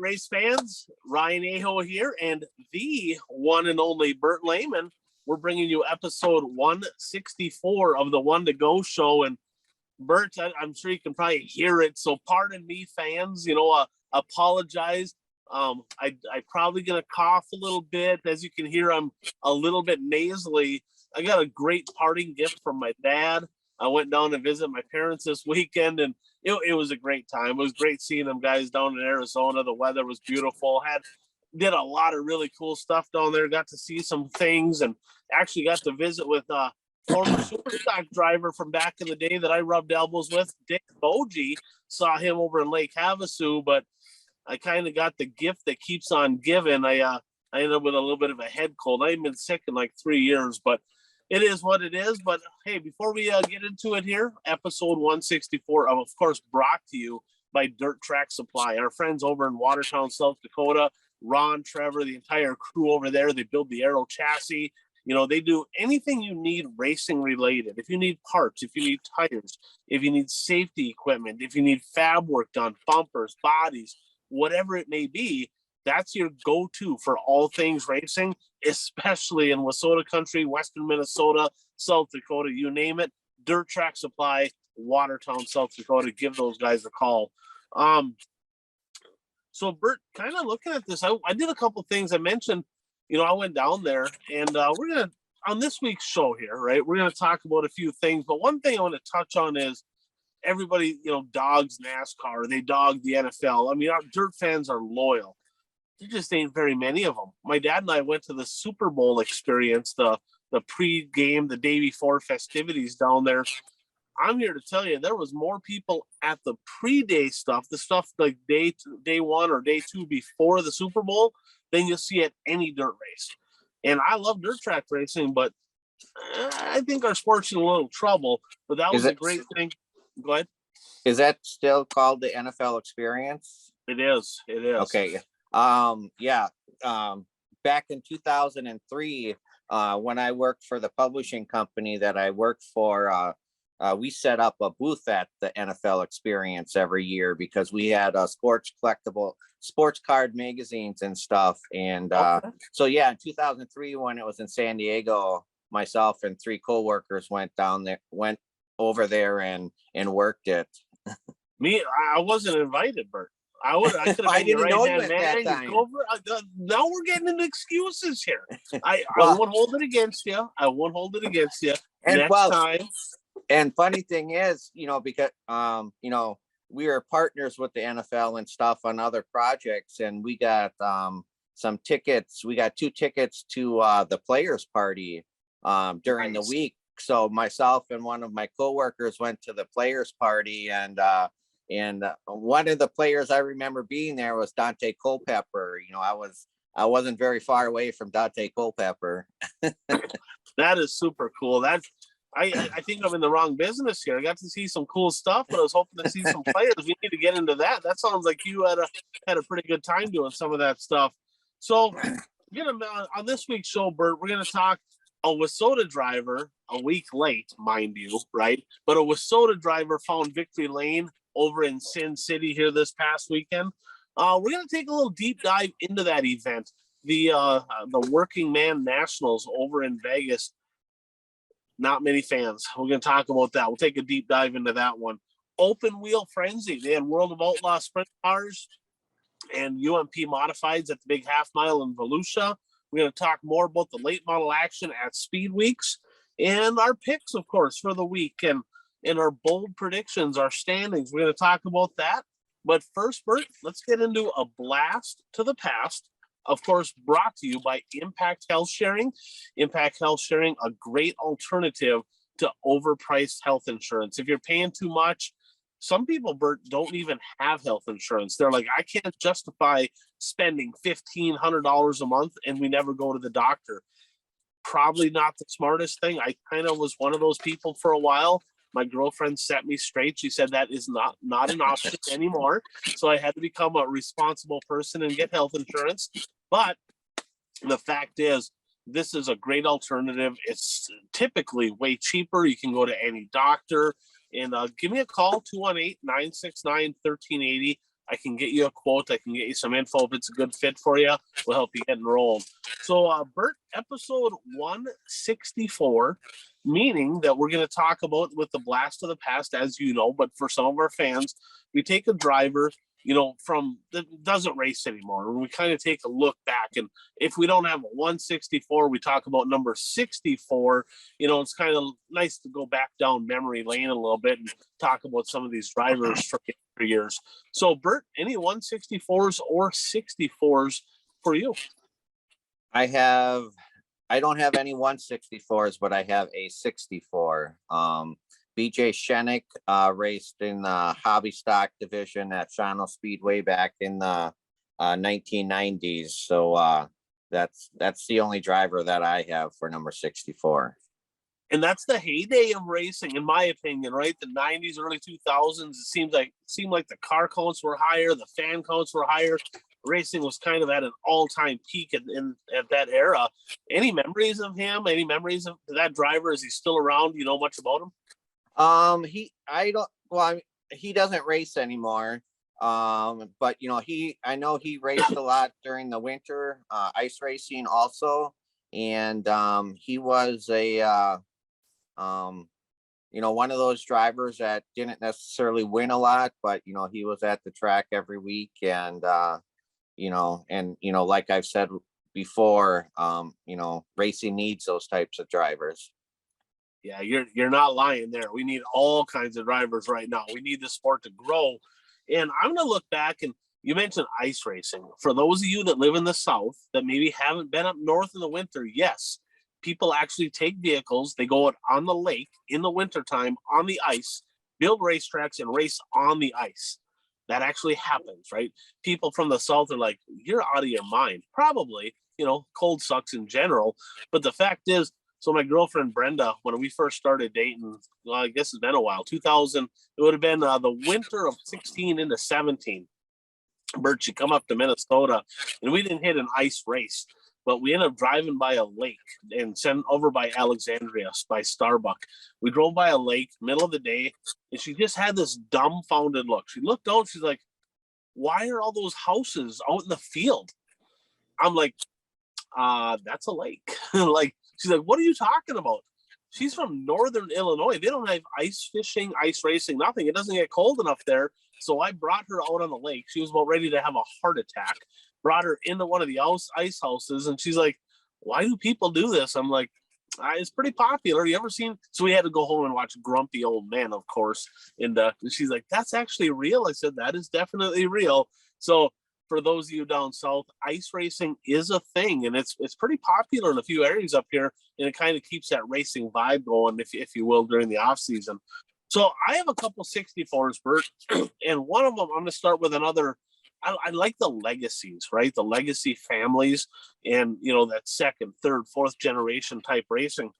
race fans, Ryan Aho here, and the one and only Bert Lehman. We're bringing you episode 164 of the One to Go show. And Bert, I'm sure you can probably hear it, so pardon me, fans. Apologize. I probably gonna cough a little bit. As you can hear, I'm a little bit nasally. I got a great parting gift from my dad. I went down to visit my parents this weekend, and it was a great time. It was great seeing them guys down in Arizona. The weather was beautiful. Did a lot of really cool stuff down there. Got to see some things, and actually got to visit with former super stock driver from back in the day that I rubbed elbows with, Dick Bogie. Saw him over in Lake Havasu, but I kind of got the gift that keeps on giving. I ended up with a little bit of a head cold. I've been sick in like 3 years, but it is what it is. But hey, before we get into it here, episode 164, of course, brought to you by Dirt Track Supply. Our friends over in Watertown, South Dakota, Ron, Trevor, the entire crew over there, they build the aero chassis. They do anything you need racing related. If you need parts, if you need tires, if you need safety equipment, if you need fab work done, bumpers, bodies, whatever it may be, that's your go-to for all things racing, especially in Wissota country, Western Minnesota, South Dakota, you name it. Dirt Track Supply, Watertown, South Dakota. Give those guys a call. So Bert, kind of looking at this, I did a couple things. I mentioned, I went down there, and we're going to, on this week's show here, right, we're going to talk about a few things. But one thing I want to touch on is everybody, dogs NASCAR. They dog the NFL. I mean, our dirt fans are loyal. There just ain't very many of them. My dad and I went to the Super Bowl experience, the pre-game, the day before festivities down there. I'm here to tell you, there was more people at the pre-day stuff, the stuff like day one or day two before the Super Bowl, than you'll see at any dirt race. And I love dirt track racing, but I think our sport's in a little trouble. But that was a great thing. Go ahead. Is that still called the NFL experience? It is. Okay. Back in 2003, when I worked for the publishing company that I worked for, we set up a booth at the NFL experience every year because we had sports card magazines and stuff. And so in 2003, when it was in San Diego, myself and 3 coworkers went over there and worked it. Me, I wasn't invited, Bert. I could have been your right-hand man. Now we're getting into excuses here. I won't hold it against you. And next time. And funny thing is, because we were partners with the NFL and stuff on other projects, and we got some tickets. We got 2 tickets to the players' party during the week. So myself and one of my coworkers went to the players' party, and one of the players I remember being there was Dante Culpepper. I wasn't very far away from Dante Culpepper. That is super cool. I think I'm in the wrong business here. I got to see some cool stuff, but I was hoping to see some players. We need to get into that. That sounds like you had a pretty good time doing some of that stuff. So, on this week's show, Bert, we're gonna talk a Wissota driver, a week late, mind you, right? But a Wissota driver found victory lane over in Sin City here this past weekend. We're going to take a little deep dive into that event, the Working Man Nationals over in Vegas. Not many fans. We're going to talk about that. We'll take a deep dive into that one. Open Wheel Frenzy. They had World of Outlaw sprint cars and UMP modifieds at the big half mile in Volusia. We're going to talk more about the late model action at Speed Weeks and our picks, of course, for the week and our bold predictions, our standings. We're going to talk about that. But first, Bert, let's get into a blast to the past. Of course, brought to you by Impact Health Sharing. Impact Health Sharing, a great alternative to overpriced health insurance. If you're paying too much, some people, Bert, don't even have health insurance. They're like, I can't justify spending $1,500 a month and we never go to the doctor. Probably not the smartest thing. I kind of was one of those people for a while. My girlfriend set me straight. She said that is not an option anymore. So I had to become a responsible person and get health insurance. But the fact is, this is a great alternative. It's typically way cheaper. You can go to any doctor. And give me a call, 218-969-1380. I can get you a quote. I can get you some info. If it's a good fit for you, we'll help you get enrolled. So, Bert, episode 164, meaning that we're going to talk about with the blast of the past, as you know, but for some of our fans, we take a driver, from that doesn't race anymore. And we kind of take a look back. And if we don't have a 164, we talk about number 64. It's kind of nice to go back down memory lane a little bit and talk about some of these drivers from years. So, Bert, any 164s or 64s for you? I don't have any 164s, but I have a 64. BJ Shenik raced in the hobby stock division at Shawano Speedway back in the 1990s. So that's the only driver that I have for number 64. And that's the heyday of racing, in my opinion, right? The 90s, early 2000s, it seemed like the car counts were higher, the fan counts were higher. Racing was kind of at an all-time peak at that era. Any memories of him? Any memories of that driver? Is he still around? Do you know much about him? He doesn't race anymore. But I know he raced a lot during the winter, ice racing also. And he was one of those drivers that didn't necessarily win a lot, but he was at the track every week. And like I've said before, racing needs those types of drivers. Yeah, you're not lying there. We need all kinds of drivers right now. We need the sport to grow. And I'm going to look back, and you mentioned ice racing. For those of you that live in the South that maybe haven't been up north in the winter, yes, people actually take vehicles. They go out on the lake in the wintertime on the ice, build racetracks, and race on the ice. That actually happens, right? People from the South are like, you're out of your mind. Probably, cold sucks in general. But the fact is, so my girlfriend Brenda, when we first started dating, well, I guess it's been a while, 2000, it would have been the winter of 16 into 17. Bert, she come up to Minnesota, and we didn't hit an ice race, but we ended up driving by a lake and sent over by Alexandria, by Starbuck. We drove by a lake, middle of the day, and she just had this dumbfounded look. She looked out, she's like, why are all those houses out in the field? I'm like, that's a lake. She's like, what are you talking about? She's from Northern Illinois. They don't have ice fishing, ice racing, nothing. It doesn't get cold enough there. So I brought her out on the lake. She was about ready to have a heart attack. Brought her into one of the ice houses. And she's like, why do people do this? I'm like, it's pretty popular. You ever seen? So we had to go home and watch Grumpy Old Man, of course. And she's like, that's actually real. I said, that is definitely real. So for those of you down south, ice racing is a thing, and it's pretty popular in a few areas up here, and it kind of keeps that racing vibe going, if you will, during the off season. So I have a couple 64s, Bert, and one of them, I'm going to start with another. I like the legacies, right? The legacy families, and that second, third, fourth generation type racing.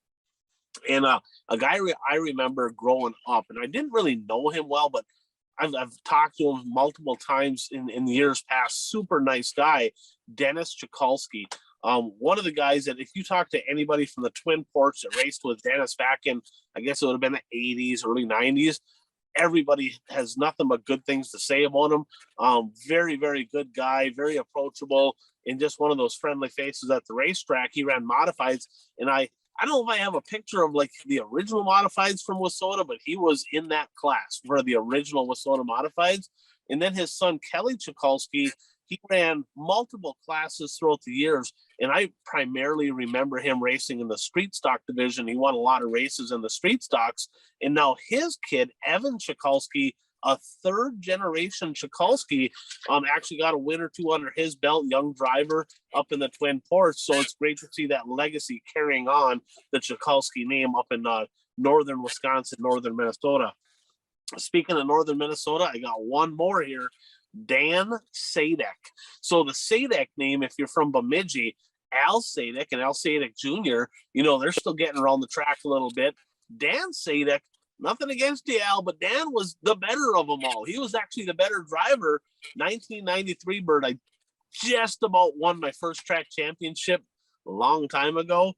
And a guy I remember growing up, and I didn't really know him well, but I've talked to him multiple times in the years past. Super nice guy, Dennis Chikalski. One of the guys that, if you talk to anybody from the Twin Ports that raced with Dennis back in, I guess it would have been the 80s, early 90s, everybody has nothing but good things to say about him. Very, very good guy, very approachable, and just one of those friendly faces at the racetrack. He ran modifieds, and I don't know if I have a picture of like the original modifieds from Wissota, but he was in that class for the original Wissota modifieds. And then his son, Kelly Chikalski, he ran multiple classes throughout the years. And I primarily remember him racing in the street stock division. He won a lot of races in the street stocks. And now his kid, Evan Chikalski, a third generation Chikalski, actually got a win or two under his belt, young driver up in the Twin Ports. So it's great to see that legacy carrying on the Chikalski name up in northern Wisconsin, northern Minnesota. Speaking of northern Minnesota, I got one more here, Dan Sadek. So the Sadek name, if you're from Bemidji, Al Sadek and Al Sadek Jr., they're still getting around the track a little bit. Dan Sadek, nothing against you, Al, but Dan was the better of them all. He was actually the better driver. 1993 Bird, I just about won my first track championship a long time ago.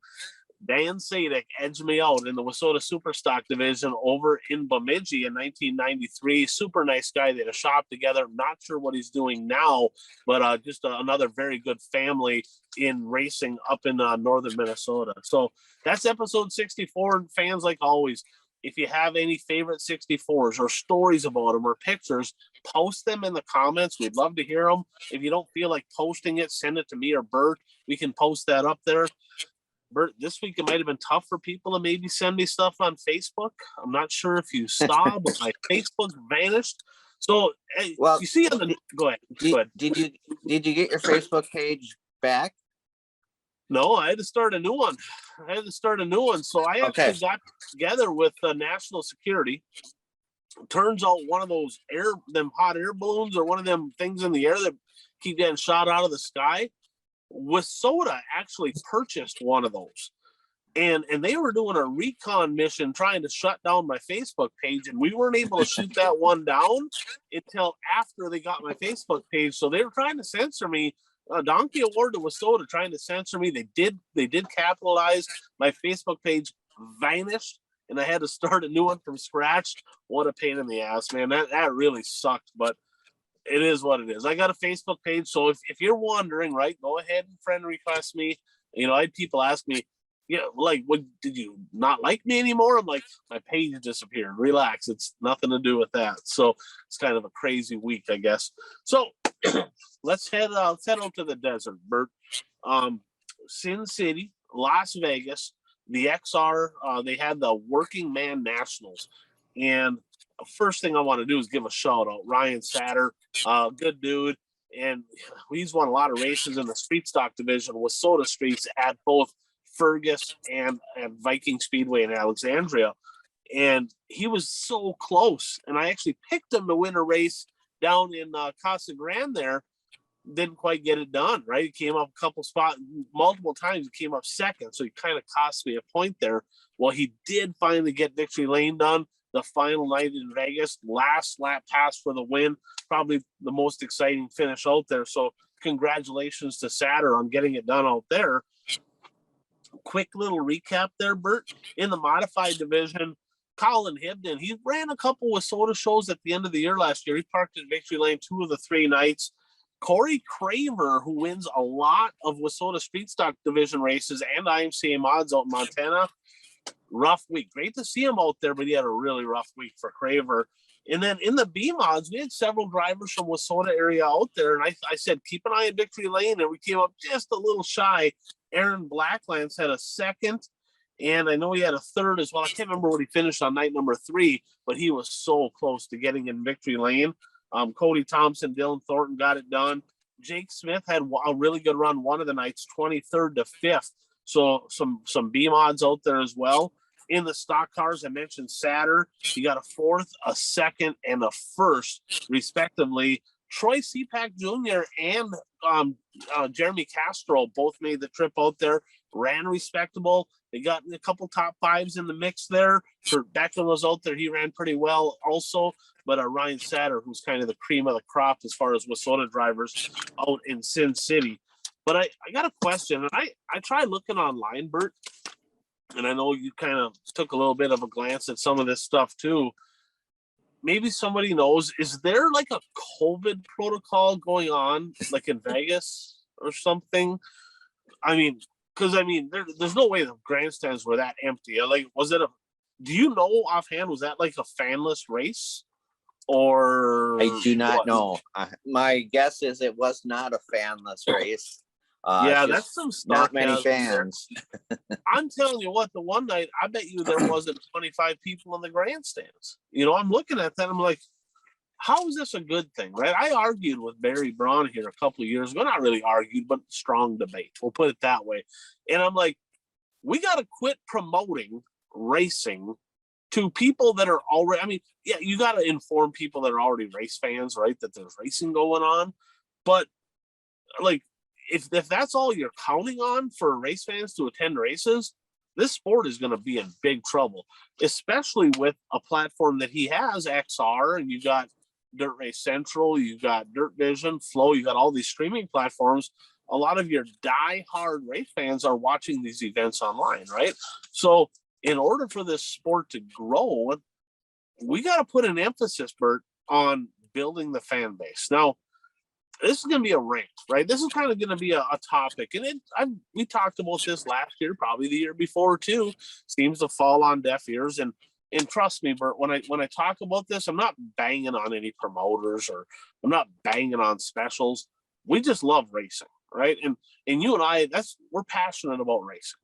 Dan Sadek edged me out in the Wissota Superstock division over in Bemidji in 1993. Super nice guy. They had a shop together. Not sure what he's doing now, but just another very good family in racing up in northern Minnesota. So that's episode 64. And fans, like always, if you have any favorite 64s or stories about them or pictures, post them in the comments. We'd love to hear them. If you don't feel like posting it, send it to me or Bert. We can post that up there. Bert, this week it might have been tough for people to maybe send me stuff on Facebook. I'm not sure if you saw, but my Facebook vanished. So Well, you see on the go ahead. Did you get your Facebook page back? No, I had to start a new one. So I actually got together with National Security. Turns out one of those hot air balloons or one of them things in the air that keep getting shot out of the sky. Wissota actually purchased one of those, and they were doing a recon mission trying to shut down my Facebook page, and we weren't able to shoot that one down until after they got my Facebook page. So they were trying to censor me. Donkey Award to Wissota trying to censor me. They did capitalize. My Facebook page vanished, and I had to start a new one from scratch. What a pain in the ass, man. That really sucked, but it is what it is. I got a Facebook page, so if you're wondering, right, go ahead and friend request me. You know, I had people ask me, like, what, did you not like me anymore? I'm like, my page disappeared. Relax, it's nothing to do with that. So it's kind of a crazy week, I guess. So let's head out to the desert, Bert. Sin City, Las Vegas, the XR. They had the Working Man Nationals, and first thing I want to do is give a shout out. Ryan Satter, good dude. And he's won a lot of races in the street stock division with Wissota Streets at both Fergus and Viking Speedway in Alexandria. And he was so close. And I actually picked him to win a race down in Casa Grande there. Didn't quite get it done, right? He came up a couple spots, multiple times. He came up second. So he kind of cost me a point there. Well, he did finally get Victory Lane done. The final night in Vegas, last lap pass for the win, probably the most exciting finish out there. So congratulations to Satter on getting it done out there. Quick little recap there, Bert. In the modified division, Colin Hibden, he ran a couple Wissota shows at the end of the year last year. He parked in Victory Lane 2 of the 3 nights. Corey Craver, who wins a lot of Wissota Street Stock Division races and IMCA mods out in Montana, rough week. Great to see him out there, but he had a really rough week for Craver. And then in the B mods, we had several drivers from Wissota area out there, and I said keep an eye on Victory Lane, and we came up just a little shy. Aaron Blacklands had a second, and I know he had a third as well. I can't remember what he finished on night number 3, but he was so close to getting in Victory Lane. Cody Thompson, Dylan Thornton got it done. Jake Smith had a really good run one of the nights, 23rd to 5th. So some B mods out there as well. In the stock cars, I mentioned Satter. He got a 4th, a 2nd, and a 1st, respectively. Troy Seapack Jr. and Jeremy Castro both made the trip out there, ran respectable. They got a couple top 5s in the mix there. For Beckham was out there. He ran pretty well also. But Ryan Satter, who's kind of the cream of the crop as far as Wissota drivers out in Sin City. But I got a question, and I tried looking online, Bert, and I know you kind of took a little bit of a glance at some of this stuff too. Maybe somebody knows, is there like a COVID protocol going on, like in Vegas or something? I mean, because there's no way the grandstands were that empty. Like, do you know offhand, was that like a fanless race? Or I do not know. My guess is it was not a fanless race. Yeah, that's some stuff. Not many fans. I'm telling you what, the one night, I bet you there wasn't 25 people in the grandstands. I'm looking at that, I'm like, how is this a good thing, right? I argued with Barry Braun here a couple of years ago. Not really argued, but strong debate. We'll put it that way. And I'm like, we got to quit promoting racing to people that are already, you got to inform people that are already race fans, right, that there's racing going on. But, like, if that's all you're counting on for race fans to attend races, this sport is going to be in big trouble, especially with a platform that he has, XR, and you got Dirt Race Central, you got Dirt Vision, Flow, you got all these streaming platforms. a lot of your die-hard race fans are watching these events online, right? So in order for this sport to grow, we got to put an emphasis, Bert, on building the fan base. Now, this is going to be a rant, right? This is kind of going to be a topic, and we talked about this last year, probably the year before too. Seems to fall on deaf ears, and trust me, Bert, when I talk about this, I'm not banging on any promoters or I'm not banging on specials. We just love racing, right? And you and I, we're passionate about racing,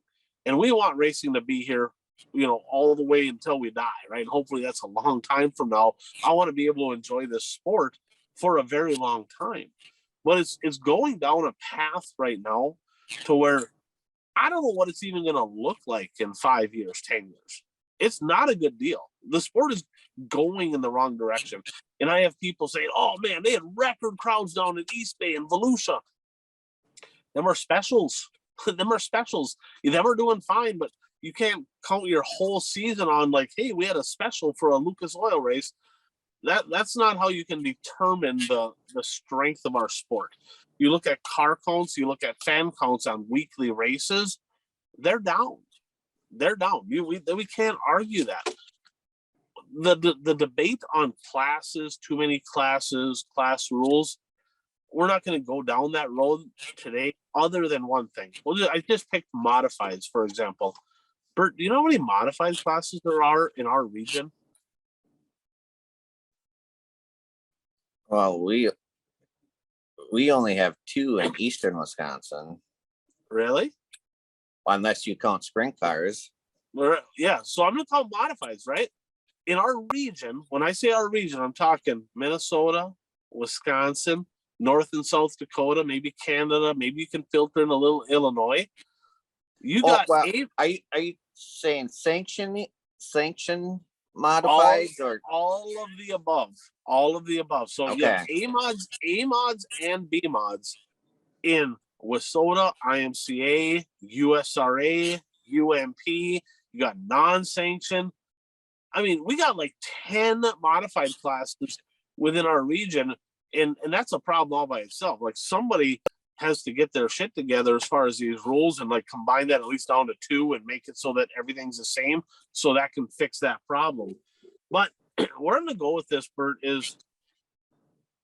and we want racing to be here, all the way until we die, right? Hopefully that's a long time from now. I want to be able to enjoy this sport for a very long time. But it's going down a path right now to where I don't know what it's even going to look like in 5 years, 10 years. It's not a good deal. The sport is going in the wrong direction. And I have people saying, oh man, they had record crowds down in East Bay and Volusia. Them are specials. Them are specials. Them are doing fine, but you can't count your whole season on like, hey, we had a special for a Lucas Oil race. That's not how you can determine the strength of our sport. You look at car counts, you look at fan counts on weekly races, they're down. They're down. We can't argue that. The debate on classes, too many classes, class rules, we're not going to go down that road today, other than one thing. I just picked modifieds, for example. Bert, do you know how many modified classes there are in our region? Well, we only have 2 in eastern Wisconsin. Really? Unless you count sprint cars. Yeah, so I'm going to count modifieds, right? In our region, when I say our region, I'm talking Minnesota, Wisconsin, North and South Dakota, maybe Canada, maybe you can filter in a little Illinois. You got are you saying sanction modified or all of the above? All of the above. So you have A mods and B mods in Wissota, IMCA, USRA, UMP. You got non-sanctioned. I mean, we got like 10 modified classes within our region, and that's a problem all by itself. Like somebody has to get their shit together as far as these rules and like combine that at least down to 2 and make it so that everything's the same, so that can fix that problem. But where I'm going to go with this, Bert, is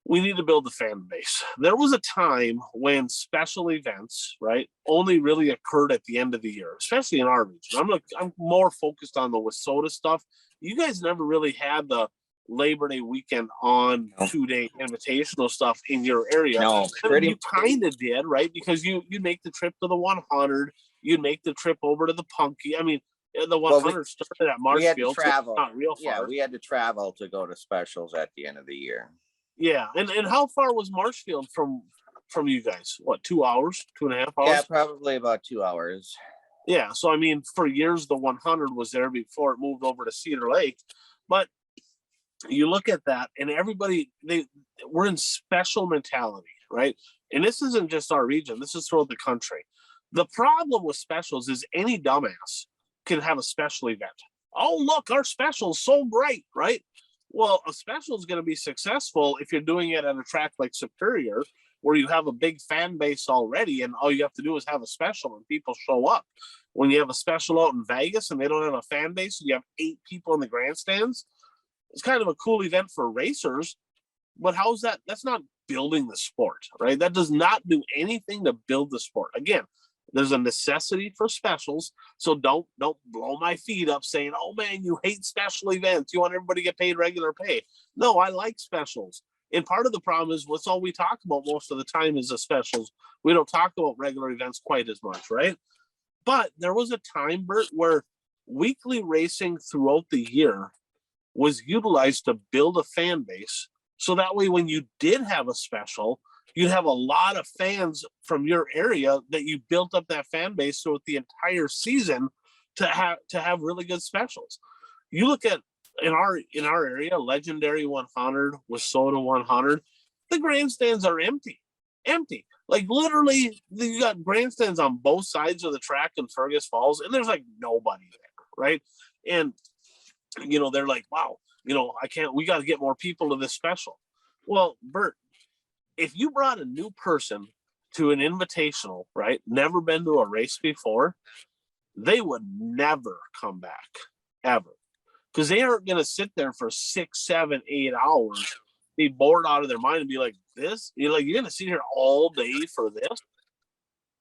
we need to build the fan base. There was a time when special events, right, only really occurred at the end of the year, especially in our region. I'm more focused on the Wissota stuff. You guys never really had the Labor Day weekend on 2-day invitational stuff in your area. No, you kind of did, right? Because you'd make the trip to the 100, you'd make the trip over to the Punky. I mean, the 100 started at Marshfield. We had to travel. So not real far. Yeah, we had to travel to go to specials at the end of the year. Yeah, and how far was Marshfield from you guys? What, 2 hours, 2.5 hours? Yeah, probably about 2 hours. Yeah, so I mean, for years the 100 was there before it moved over to Cedar Lake, but you look at that, and everybody we're in special mentality, right? And this isn't just our region; this is throughout the country. The problem with specials is any dumbass can have a special event. Oh, look, our special is so great, right? Well, a special is going to be successful if you're doing it at a track like Superior, where you have a big fan base already, and all you have to do is have a special and people show up. When you have a special out in Vegas and they don't have a fan base, and you have 8 people in the grandstands, it's kind of a cool event for racers, but how's that? That's not building the sport, right? That does not do anything to build the sport. Again, there's a necessity for specials, so don't blow my feet up saying, oh man, you hate special events, you want everybody to get paid regular pay. No, I like specials. And part of the problem is what's all we talk about most of the time is the specials. We don't talk about regular events quite as much, right? But there was a time, Bert, where weekly racing throughout the year was utilized to build a fan base. So that way, when you did have a special, you'd have a lot of fans from your area that you built up that fan base throughout the entire season to have really good specials. You look at in our area, Legendary 100, Wissota 100, the grandstands are empty. Like literally, you got grandstands on both sides of the track in Fergus Falls, and there's like nobody there, right? And they're like, wow, we got to get more people to this special. Well, Bert, if you brought a new person to an invitational, right? Never been to a race before, they would never come back ever, because they aren't going to sit there for 6, 7, 8 hours, be bored out of their mind and be like, this, you're going to sit here all day for this.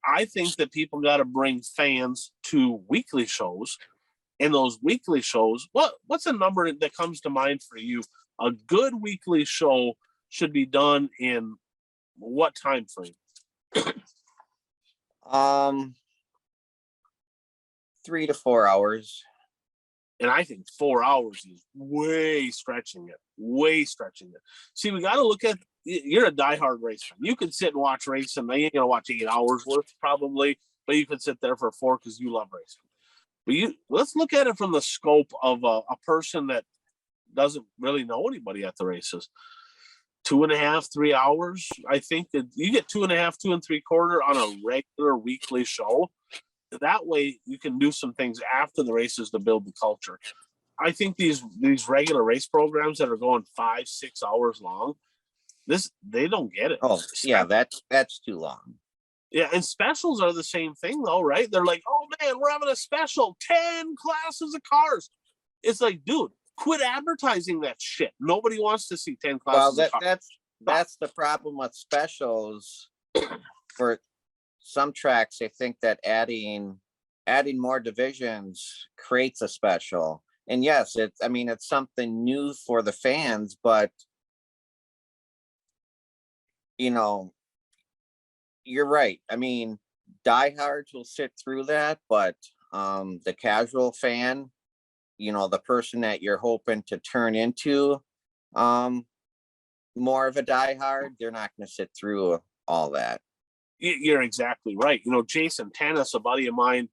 I think that people got to bring fans to weekly shows, and those weekly shows, what's a number that comes to mind for you? A good weekly show should be done in what time frame? 3 to 4 hours. And I think 4 hours is way stretching it. See, we got to look at, you're a diehard race fan. You can sit and watch racing. You ain't going to watch 8 hours worth probably, but you can sit there for 4 because you love racing. But let's look at it from the scope of a person that doesn't really know anybody at the races. 2.5, 3 hours. I think that you get 2.5, 2 3/4 on a regular weekly show. That way you can do some things after the races to build the culture. I think these regular race programs that are going 5, 6 hours long, they don't get it. Oh yeah, that's too long. Yeah, and specials are the same thing though, right? They're like, oh man, we're having a special, 10 classes of cars. It's like, dude, quit advertising that shit. Nobody wants to see 10 classes of cars. That's the problem with specials. For some tracks, I think that adding more divisions creates a special. And yes, it's something new for the fans, but you're right. Diehards will sit through that, but the casual fan, the person that you're hoping to turn into more of a diehard, they're not going to sit through all that. You're exactly right. Jason Tennis, a buddy of mine,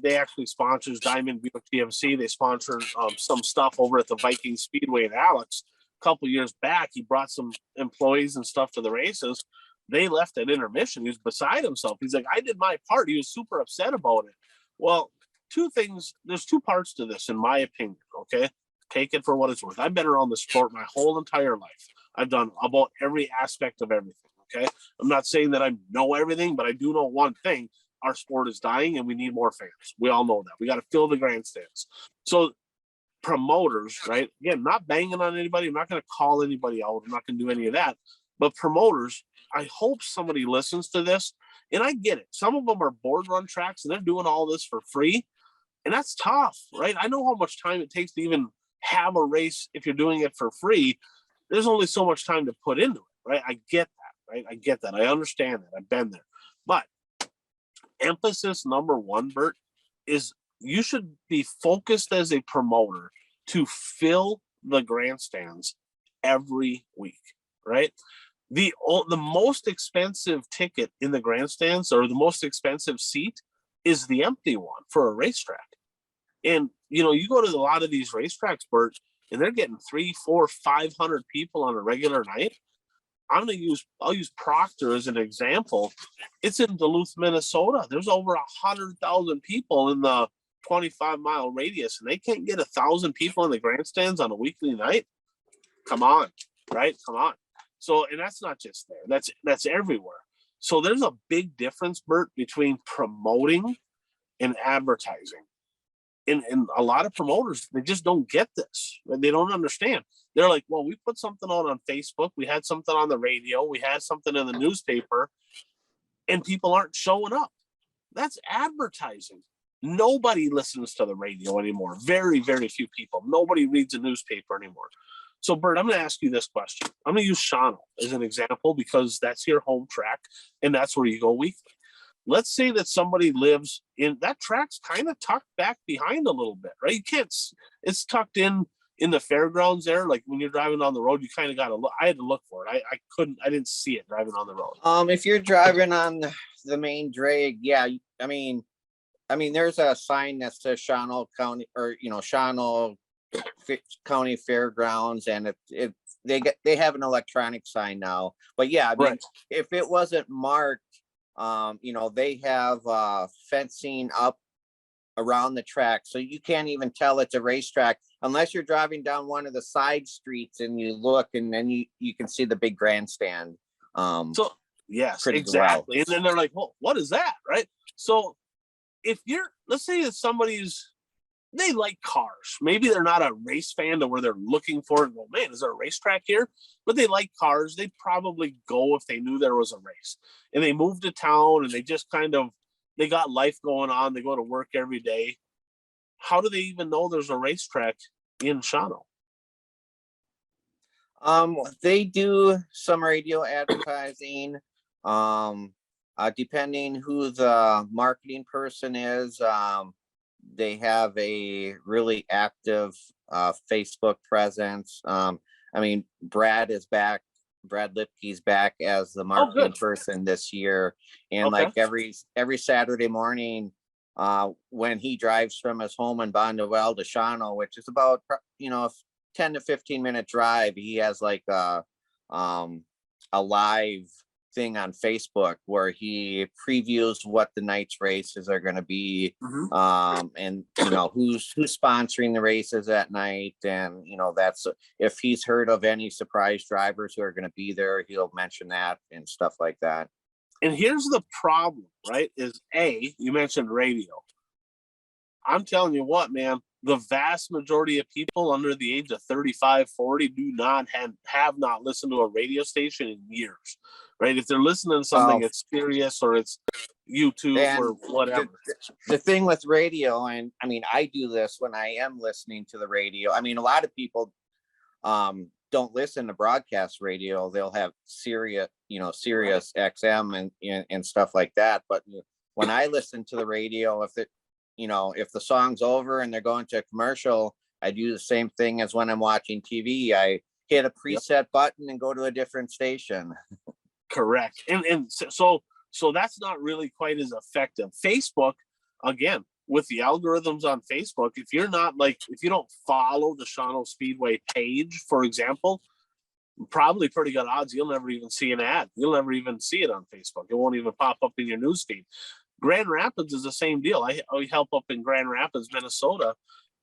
they actually sponsors Diamond Buick GMC. They sponsor some stuff over at the Viking Speedway in Alex. A couple years back, he brought some employees and stuff to the races. They left at intermission. He was beside himself. He's like, I did my part. He was super upset about it. Well, there's 2 parts to this, in my opinion, okay? Take it for what it's worth. I've been around the sport my whole entire life. I've done about every aspect of everything, okay? I'm not saying that I know everything, but I do know one thing. Our sport is dying and we need more fans. We all know that. We got to fill the grandstands. So promoters, right? Again, not banging on anybody. I'm not going to call anybody out. I'm not going to do any of that. But promoters, I hope somebody listens to this. And I get it. Some of them are board run tracks and they're doing all this for free. And that's tough, right? I know how much time it takes to even have a race if you're doing it for free. There's only so much time to put into it, right? I get that, right? I get that. I understand that. I've been there. But emphasis number 1, Bert, is you should be focused as a promoter to fill the grandstands every week, right? The most expensive ticket in the grandstands, or the most expensive seat, is the empty one for a racetrack. And you go to a lot of these racetracks, Bert, and they're getting 300, 400, 500 people on a regular night. I'll use Proctor as an example. It's in Duluth, Minnesota. There's over 100,000 people in the 25-mile radius, and they can't get 1,000 people in the grandstands on a weekly night. Come on, right? Come on. So, and that's not just there. That's everywhere. So there's a big difference, Bert, between promoting and advertising. And a lot of promoters, they just don't get this. They don't understand. They're like, well, we put something on Facebook. We had something on the radio. We had something in the newspaper, and people aren't showing up. That's advertising. Nobody listens to the radio anymore. Very, very few people. Nobody reads a newspaper anymore. So, Bert, I'm going to ask you this question. I'm going to use Shawano as an example because that's your home track, and that's where you go weekly. Let's say that somebody lives in that track's kind of tucked back behind a little bit, right? You can't, it's tucked in the fairgrounds there. Like when you're driving on the road, you kind of got to look. I had to look for it. I didn't see it driving on the road. If you're driving on the main drag, yeah. I mean, there's a sign that says Shawano County, or, Shawano County Fairgrounds, and they have an electronic sign now. But yeah, I mean, right. If it wasn't marked, they have fencing up around the track, so you can't even tell it's a racetrack unless you're driving down one of the side streets and you look, and then you can see the big grandstand. So Yes, pretty well. exactly. And then they're like, well, what is that? Right. So if you're, let's say that somebody's, they like cars. Maybe they're not a race fan to where they're looking for it and go, man, is there a racetrack here? But they like cars. They'd probably go if they knew there was a race. And they moved to town and they just kind of, they got life going on. They go to work every day. How do they even know there's a racetrack in Shawano? They do some radio advertising. Depending who the marketing person is, they have a really active Facebook presence. I mean, Brad is back. Brad Lipke's back as the marketing person this year, and like every Saturday morning, when he drives from his home in Bondwell to Shawano, which is about 10 to 15 minute drive, he has like a live thing on Facebook where he previews what the night's races are going to be, and who's sponsoring the races at night, and that's if he's heard of any surprise drivers who are going to be there, he'll mention that and stuff like that. And here's the problem, right? Is you mentioned radio. I'm telling you what, man, the vast majority of people under the age of 35, 40 do not have not listened to a radio station in years, right? If they're listening to something, it's Sirius or it's YouTube or whatever. The thing with radio, and I mean, I do this when I am listening to the radio. I mean, a lot of people don't listen to broadcast radio. They'll have Sirius XM and stuff like that. But when I listen to the radio, if the song's over and they're going to a commercial, I do the same thing as when I'm watching TV. I hit a preset button and go to a different station. Correct. And so that's not really quite as effective. Facebook, again, with the algorithms on Facebook, if you don't follow the Shawano Speedway page, for example, probably pretty good odds you'll never even see an ad. You'll never even see it on Facebook. It won't even pop up in your newsfeed. Grand Rapids is the same deal. I help up in Grand Rapids, Minnesota,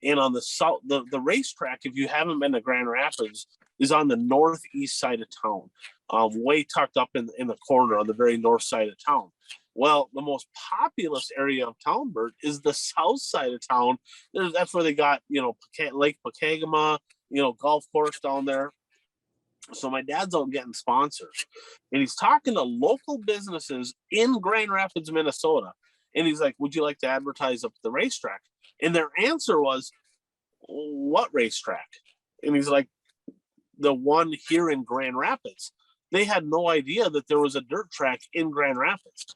and on the south, the racetrack, if you haven't been to Grand Rapids, is on the northeast side of town, way tucked up in the corner on the very north side of town. Well, the most populous area of town, Bert, is the south side of town. That's where they got Lake Pokegama, golf course down there. So my dad's out getting sponsors, and he's talking to local businesses in Grand Rapids, Minnesota. And he's like, would you like to advertise up the racetrack? And their answer was, what racetrack? And he's like, the one here in Grand Rapids. They had no idea that there was a dirt track in Grand Rapids.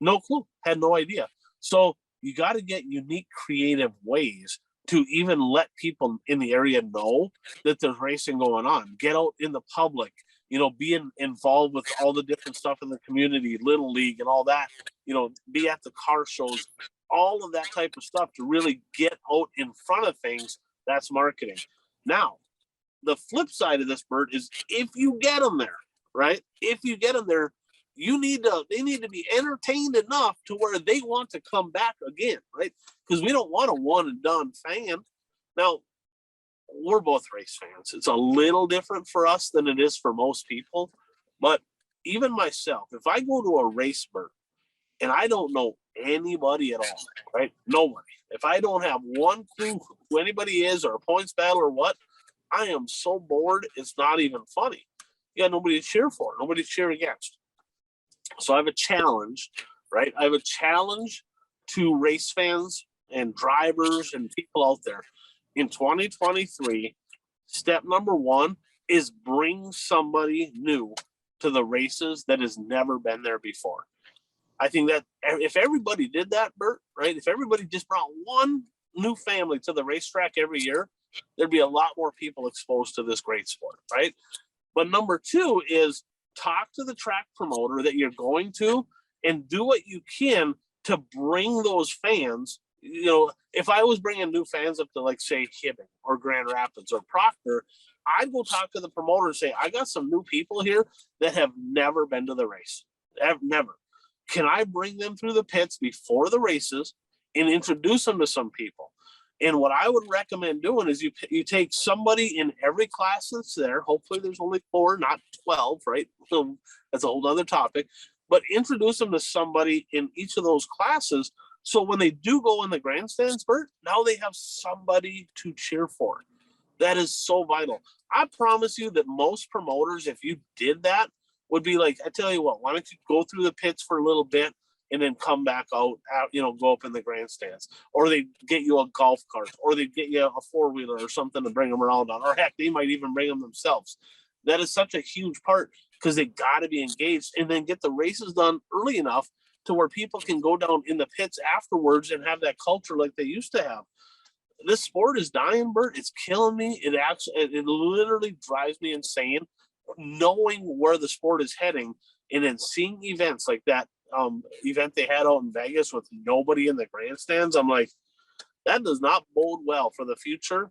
No clue, had no idea. So you got to get unique, creative ways to even let people in the area know that there's racing going on. Get out in the public, be involved with all the different stuff in the community, Little League and all that, be at the car shows, all of that type of stuff to really get out in front of things. That's marketing. Now, the flip side of this, Bert, is if you get them there, right? If you get them there, they need to be entertained enough to where they want to come back again, right? Because we don't want a one and done fan. Now, we're both race fans. It's a little different for us than it is for most people. But even myself, if I go to a race, Bert, and I don't know anybody at all, right? Nobody. If I don't have one clue who anybody is or a points battle or what, I am so bored, it's not even funny. You got nobody to cheer for, nobody to cheer against. So I have a challenge, right? I have a challenge to race fans and drivers and people out there. In 2023, step number one is bring somebody new to the races that has never been there before. I think that if everybody did that, Bert, right? If everybody just brought one new family to the racetrack every year, there'd be a lot more people exposed to this great sport, right? But number two is talk to the track promoter that you're going to and do what you can to bring those fans. If I was bringing new fans up to, like, say, Hibbing or Grand Rapids or Proctor, I'd go talk to the promoter and say, I got some new people here that have never been to the race. Never. Can I bring them through the pits before the races and introduce them to some people? And what I would recommend doing is you take somebody in every class that's there. Hopefully there's only 4, not 12, right? That's a whole other topic. But introduce them to somebody in each of those classes. So when they do go in the grandstands, Bert, now they have somebody to cheer for. That is so vital. I promise you that most promoters, if you did that, would be like, I tell you what, why don't you go through the pits for a little bit and then come back out, go up in the grandstands, or they get you a golf cart, or they get you a 4-wheeler or something to bring them around on, or heck, they might even bring them themselves. That is such a huge part because they got to be engaged, and then get the races done early enough to where people can go down in the pits afterwards and have that culture like they used to have. This sport is dying, Bert. It's killing me. It literally drives me insane knowing where the sport is heading, and then seeing events like that event they had out in Vegas with nobody in the grandstands. I'm like, that does not bode well for the future.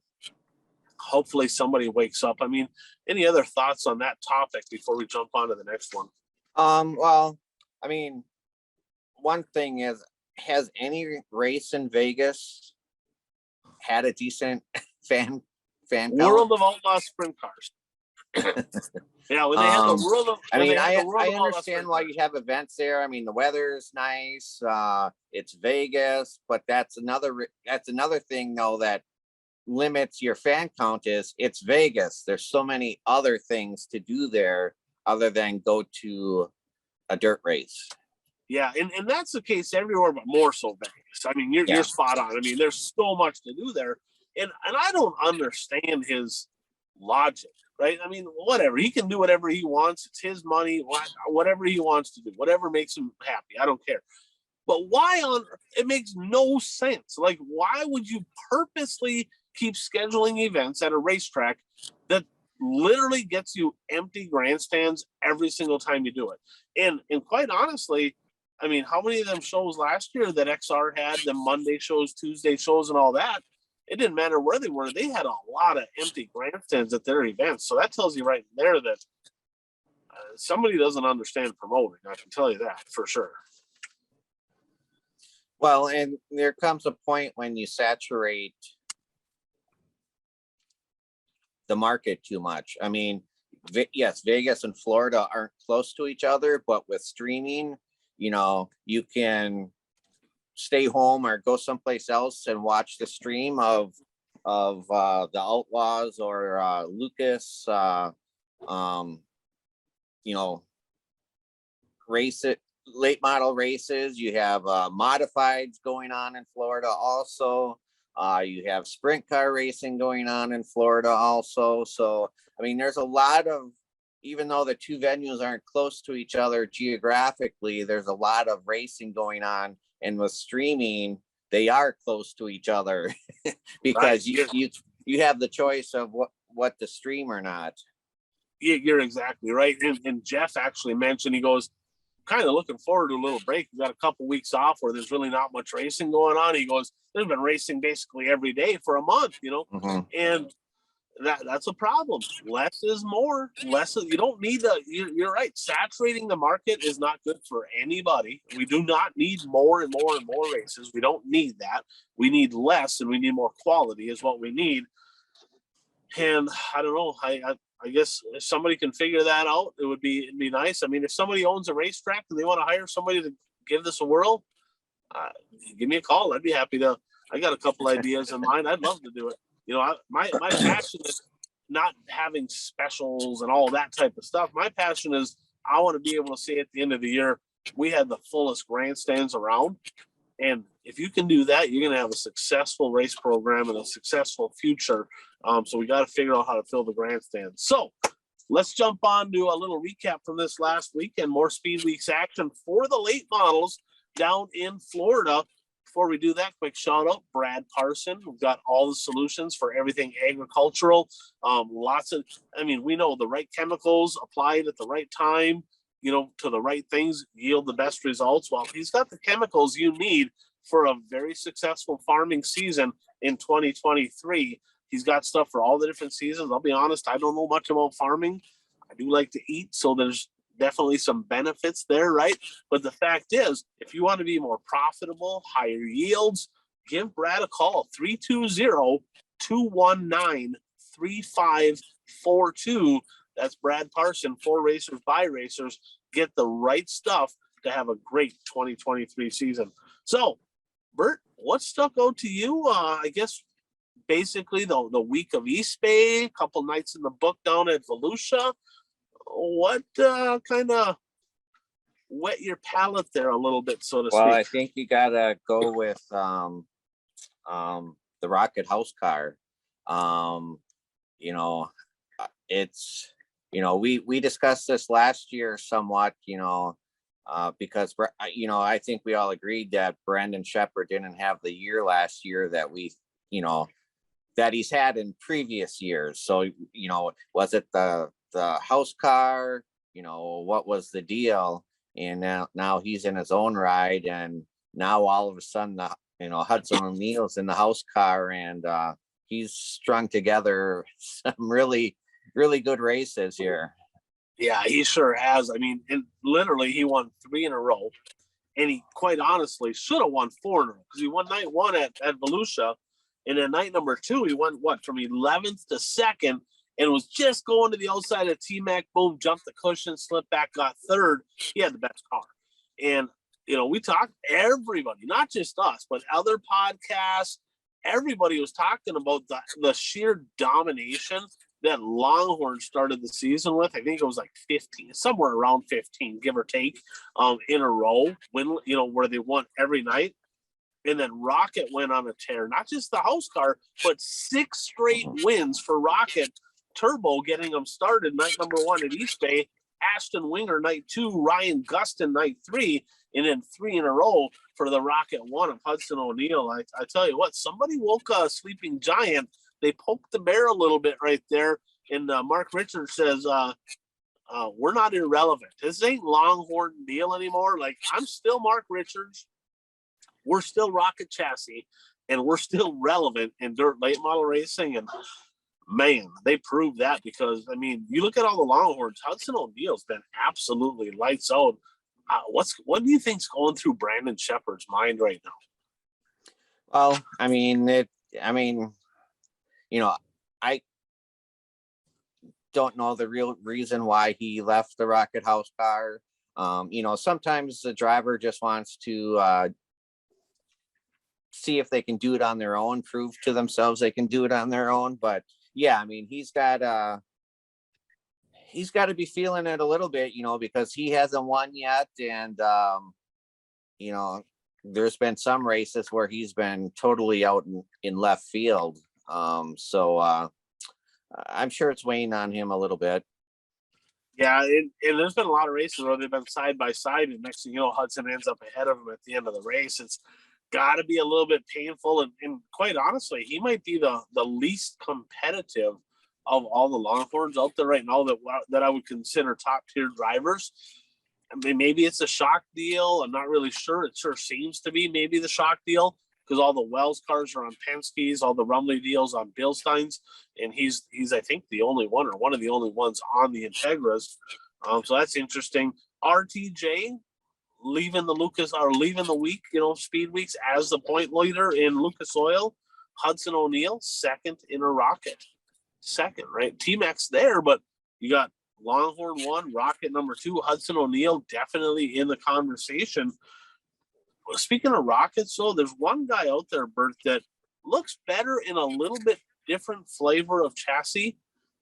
Hopefully somebody wakes up. I mean, any other thoughts on that topic before we jump on to the next one? Well, I mean, one thing is, has any race in Vegas had a decent fan count? World of Outlaw sprint cars. Yeah, when they had the world of, I understand why you have events there. I mean, the weather is nice. It's Vegas, but that's another thing though that limits your fan count. Is it's Vegas. There's so many other things to do there other than go to a dirt race. Yeah, and that's the case everywhere, but more so Vegas. I mean, you're spot on. I mean, there's so much to do there, and I don't understand his logic. Right? I mean, whatever. He can do whatever he wants. It's his money. Whatever he wants to do. Whatever makes him happy. I don't care. But why it makes no sense. Like, why would you purposely keep scheduling events at a racetrack that literally gets you empty grandstands every single time you do it? And quite honestly, I mean, how many of them shows last year that XR had, the Monday shows, Tuesday shows, and all that? It didn't matter where they were. They had a lot of empty grandstands at their events. So that tells you right there that somebody doesn't understand promoting. I can tell you that for sure. Well, and there comes a point when you saturate the market too much. I mean, yes, Vegas and Florida aren't close to each other, but with streaming, you can stay home or go someplace else and watch the stream of the Outlaws or Lucas late model races. You have modifieds going on in Florida also. You have sprint car racing going on in Florida also. So I mean, there's a lot of, even though the two venues aren't close to each other geographically, there's a lot of racing going on. And with streaming, they are close to each other because right. you have the choice of what to stream or not. Yeah, you're exactly right. And Jeff actually mentioned, he goes, kind of looking forward to a little break. We got a couple weeks off where there's really not much racing going on. He goes, there's been racing basically every day for a month, Mm-hmm. And that's a problem. Less is more. You don't need you're right. Saturating the market is not good for anybody. We do not need more and more and more races. We don't need that. We need less, and we need more quality is what we need. And I don't know. I guess if somebody can figure that out, it'd be nice. I mean, if somebody owns a racetrack and they want to hire somebody to give this a whirl, give me a call. I'd be happy to. I got a couple ideas in mind. I'd love to do it. My passion is not having specials and all that type of stuff. My passion is I want to be able to say at the end of the year, we had the fullest grandstands around. And if you can do that, you're going to have a successful race program and a successful future. So we got to figure out how to fill the grandstands. So let's jump on to a little recap from this last weekend. More Speed Weeks action for the late models down in Florida. Before we do that, quick shout out, Brad Parson. We've got all the solutions for everything agricultural. We know the right chemicals applied at the right time, to the right things yield the best results. Well, he's got the chemicals you need for a very successful farming season in 2023. He's got stuff for all the different seasons. I'll be honest, I don't know much about farming. I do like to eat, so there's definitely some benefits there, right? But the fact is, if you want to be more profitable, higher yields, give Brad a call, 320-219-3542. That's Brad Parson, For Racers by Racers. Get the right stuff to have a great 2023 season. So, Bert, what stuck out to you? I guess basically the week of East Bay, a couple nights in the book down at Volusia. What kind of wet your palate there a little bit, so to speak? Well, I think you gotta go with the Rocket House car. You know, it's, you know, we discussed this last year somewhat, you know, because, you know, I think we all agreed that Brandon Shepherd didn't have the year last year that we, you know, that he's had in previous years. So, you know, was it the house car? You know, what was the deal? And now he's in his own ride, and now all of a sudden, you know, Hudson O'Neill's in the house car, and he's strung together some really, really good races here. Yeah, he sure has. I mean, literally, he won 3 in a row, and he quite honestly should have won 4 in a row, because he won night 1 at Volusia, and then night number 2, he went from 11th to 2nd, and was just going to the outside of T-Mac. Boom, jumped the cushion, slipped back, got 3rd. He had the best car. And, you know, we talked, everybody, not just us, but other podcasts, everybody was talking about the sheer domination that Longhorn started the season with. I think it was like 15, somewhere around 15, give or take, in a row, when, you know, where they won every night. And then Rocket went on a tear, not just the house car, but 6 straight wins for Rocket. Turbo getting them started night number 1 at East Bay, Ashton Winger night 2, Ryan Gustin night 3, and then 3 in a row for the Rocket 1 of Hudson O'Neill. I tell you what, somebody woke a sleeping giant. They poked the bear a little bit right there. And Mark Richards says, we're not irrelevant. This ain't Longhorn deal anymore. Like, I'm still Mark Richards. We're still Rocket Chassis, and we're still relevant in dirt late model racing. And man, they proved that, because, I mean, you look at all the Longhorns, Hudson O'Neill's been absolutely lights out. What do you think's going through Brandon Shepherd's mind right now? Well, I mean, you know, I don't know the real reason why he left the Rocket House car. You know, sometimes the driver just wants to see if they can do it on their own, prove to themselves they can do it on their own. But yeah, I mean, he's got to be feeling it a little bit, you know, because he hasn't won yet. And, you know, there's been some races where he's been totally out in left field. So I'm sure it's weighing on him a little bit. Yeah, and there's been a lot of races where they've been side by side, and next thing you know, Hudson ends up ahead of him at the end of the race. It's got to be a little bit painful, and quite honestly, he might be the least competitive of all the Longhorns out there right now that I would consider top tier drivers. I mean, maybe it's a shock deal. I'm not really sure. It sure seems to be maybe the shock deal, because all the Wells cars are on Penske's, all the Rumley deals on Bilstein's, and he's I think the only one, or one of the only ones on the Integras. So that's interesting. RTJ leaving the week, you know, speed weeks as the point leader in Lucas Oil. Hudson O'Neill 2nd in a Rocket. 2nd, right? T-Mac's there, but you got Longhorn 1, Rocket number 2, Hudson O'Neill definitely in the conversation. Speaking of Rockets, though, there's one guy out there, Bert, that looks better in a little bit different flavor of chassis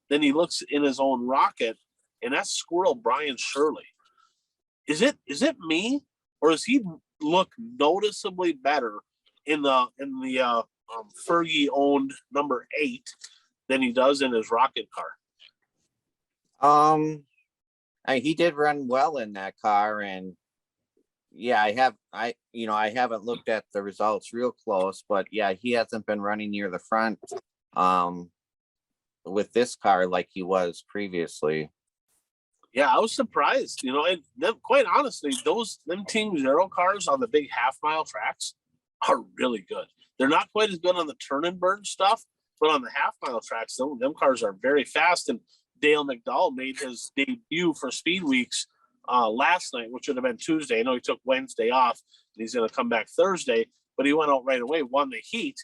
than he looks in his own Rocket, and that's Squirrel Brian Shirley. Is it me, or does he look noticeably better in the Fergie owned number 8 than he does in his Rocket car? He did run well in that car, and yeah, I haven't looked at the results real close, but yeah, he hasn't been running near the front with this car like he was previously. Yeah, I was surprised, you know, and quite honestly, them Team Zero cars on the big half-mile tracks are really good. They're not quite as good on the turn and burn stuff, but on the half-mile tracks, them cars are very fast. And Dale McDowell made his debut for Speed Weeks last night, which would have been Tuesday. I know he took Wednesday off, and he's going to come back Thursday. but he went out right away, won the heat,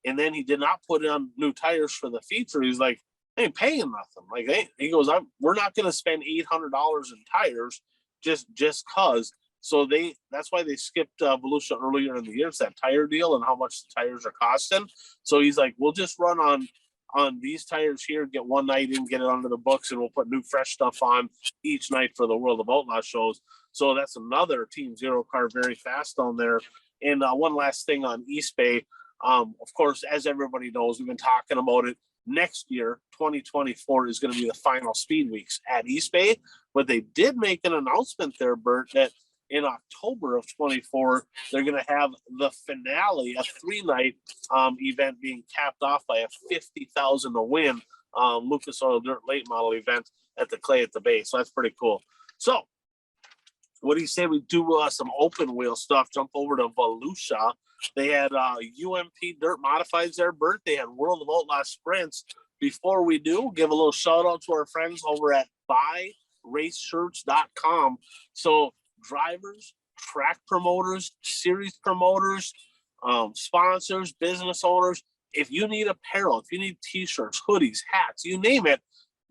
and then he did not put on new tires for the feature. He's like, I ain't paying nothing. Like, hey, he goes, we're not going to spend $800 in tires just cause. So that's why they skipped Volusia earlier in the year. It's that tire deal and how much the tires are costing. So he's like, we'll just run on these tires here, get one night in, get it under the books, and we'll put new fresh stuff on each night for the World of Outlaw shows. So that's another Team Zero car, very fast on there. And one last thing on East Bay. Of course, as everybody knows, we've been talking about it. Next year, 2024, is going to be the final speed weeks at East Bay. But they did make an announcement there, Bert, that in October of 24, they're going to have the finale, a 3-night event being capped off by a 50,000 to win Lucas Oil Dirt late model event at the Clay at the Bay. So that's pretty cool. So what do you say we do some open wheel stuff, jump over to Volusia? They had UMP Dirt Modifieds there, Bert. They had World of Outlaw Sprints. Before we do, give a little shout out to our friends over at buyraceshirts.com. So drivers, track promoters, series promoters, sponsors, business owners, if you need apparel, if you need t-shirts, hoodies, hats, you name it,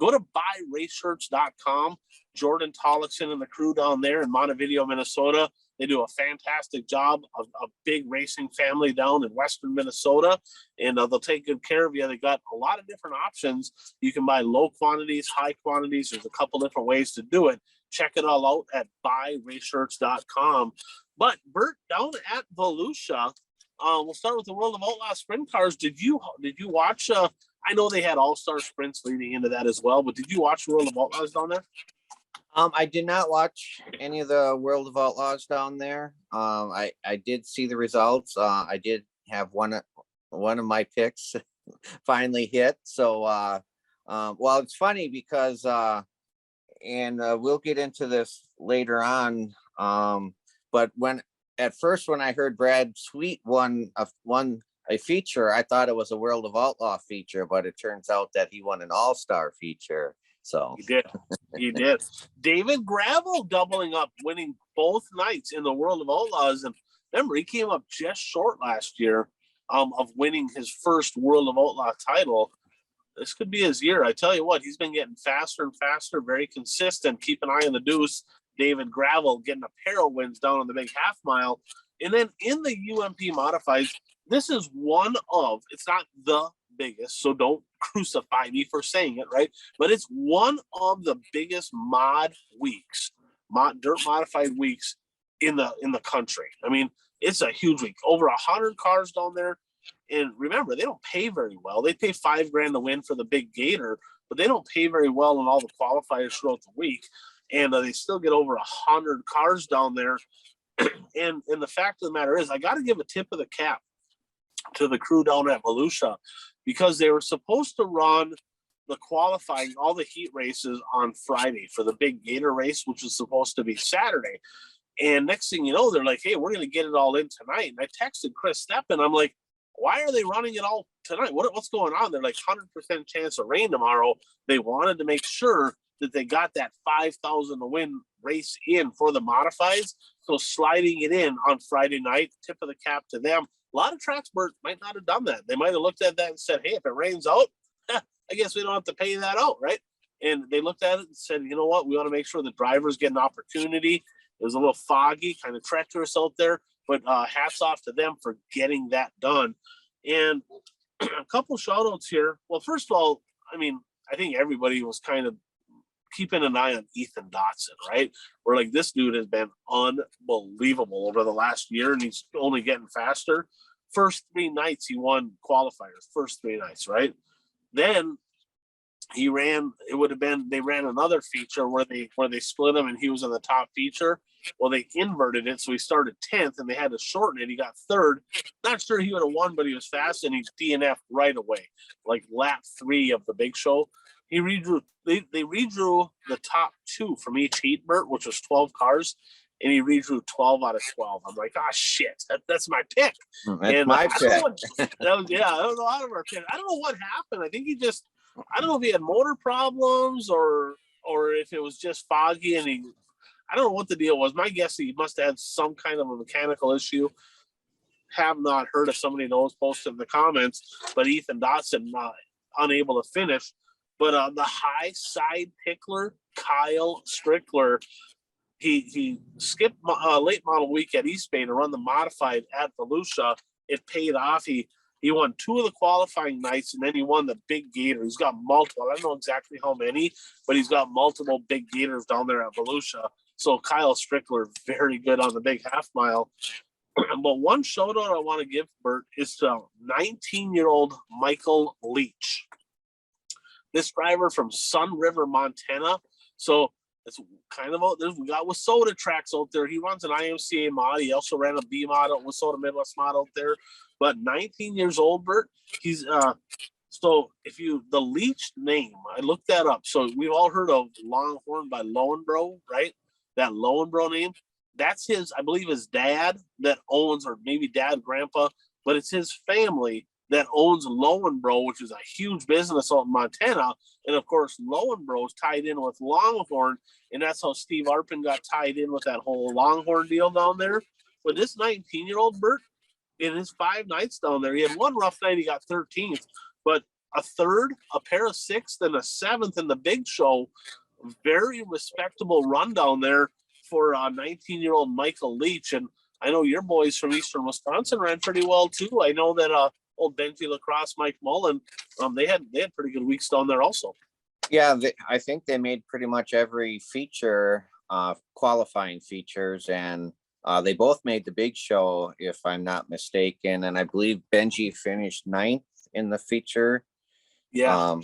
go to buyraceshirts.com. Jordan Tollickson and the crew down there in Montevideo, Minnesota, they do a fantastic job. A big racing family down in western Minnesota, and they'll take good care of you. They got a lot of different options. You can buy low quantities, high quantities. There's a couple different ways to do it. Check it all out at buyraceshirts.com. But Bert, down at Volusia, we'll start with the World of Outlaw Sprint Cars. Did you watch? I know they had All-Star Sprints leading into that as well, but did you watch World of Outlaws down there? I did not watch any of the World of Outlaws down there. I did see the results. I did have one of my picks finally hit. So, well, it's funny because, and we'll get into this later on. But at first when I heard Brad Sweet won a feature, I thought it was a World of Outlaw feature, but it turns out that he won an All-Star feature. So he did. David Gravel doubling up, winning both nights in the World of Outlaws. And remember, he came up just short last year of winning his first World of Outlaw title. This could be his year. I tell you what, he's been getting faster and faster, very consistent. Keep an eye on the deuce. David Gravel getting apparel wins down on the big half mile. And then in the UMP Modifieds, this is one of, it's not the biggest, so don't crucify me for saying it, right? But it's one of the biggest dirt modified weeks in the country. I mean, it's a huge week. Over 100 cars down there. And remember, they don't pay very well. They pay $5,000 to win for the big gator, but they don't pay very well in all the qualifiers throughout the week. And they still get over 100 cars down there. And the fact of the matter is, I got to give a tip of the cap to the crew down at Volusia, because they were supposed to run the qualifying, all the heat races on Friday for the big gator race, which was supposed to be Saturday. And next thing you know, they're like, hey, we're going to get it all in tonight. And I texted Chris Steppen. I'm like, why are they running it all tonight? What's going on? They're like 100% chance of rain tomorrow. They wanted to make sure that they got that 5,000 to win race in for the modifieds. So sliding it in on Friday night, tip of the cap to them. A lot of tracks might not have done that. They might have looked at that and said, hey, if it rains out, I guess we don't have to pay that out, right? And they looked at it and said, you know what? We want to make sure the drivers get an opportunity. It was a little foggy, kind of treacherous out there, but hats off to them for getting that done. And a couple shout outs here. Well, first of all, I mean, I think everybody was kind of keeping an eye on Ethan Dotson, right? We're like, this dude has been unbelievable over the last year, and he's only getting faster. First 3 nights he won qualifiers, first 3 nights, right? Then they ran another feature where they split him and he was in the top feature. Well, they inverted it, so he started 10th and they had to shorten it. He got 3rd. Not sure he would have won, but he was fast, and he DNF'd right away, like lap 3 of the big show. He redrew. They redrew the top 2 from each heat, Bert, which was 12 cars, and he redrew 12 out of 12. I'm like, shit, that's my pick. That's my pick. That was a lot of our pick. I don't know what happened. I think I don't know if he had motor problems or if it was just foggy, and I don't know what the deal was. My guess, he must have had some kind of a mechanical issue. have not heard, if somebody knows, post in the comments. But Ethan Dotson unable to finish. But the high side pickler Kyle Strickler, he skipped late model week at East Bay to run the modified at Volusia. It paid off. He won 2 of the qualifying nights, and then he won the big gator. He's got multiple. I don't know exactly how many, but he's got multiple big gators down there at Volusia. So Kyle Strickler, very good on the big half mile. But one shout out I want to give, Bert, is to 19-year-old Michael Leach. This driver from Sun River, Montana. So it's kind of out there. We got Wissota tracks out there. He runs an IMCA mod. He also ran a B mod at Wissota Midwest mod out there. But 19 years old, Bert. He's so if you the Leach name, I looked that up. So we've all heard of Longhorn by Lowenbro, right? That Lowenbro name. That's his, I believe, his dad that owns, or maybe dad, grandpa, but it's his family that owns Lowenbro, which is a huge business out in Montana. And of course, Lowenbro is tied in with Longhorn, and that's how Steve Arpin got tied in with that whole Longhorn deal down there. But this 19-year-old Bert, in his 5 nights down there, he had one rough night, he got 13th, but a 3rd, a pair of 6th, and a 7th in the big show. Very respectable run down there for 19-year-old Michael Leach. And I know your boys from Eastern Wisconsin ran pretty well too. I know that old Bentley Lacrosse Mike Mullen, they had pretty good weeks down there also. Yeah, I think they made pretty much every feature, qualifying features, and they both made the big show, if I'm not mistaken. And I believe Benji finished 9th in the feature. Yeah.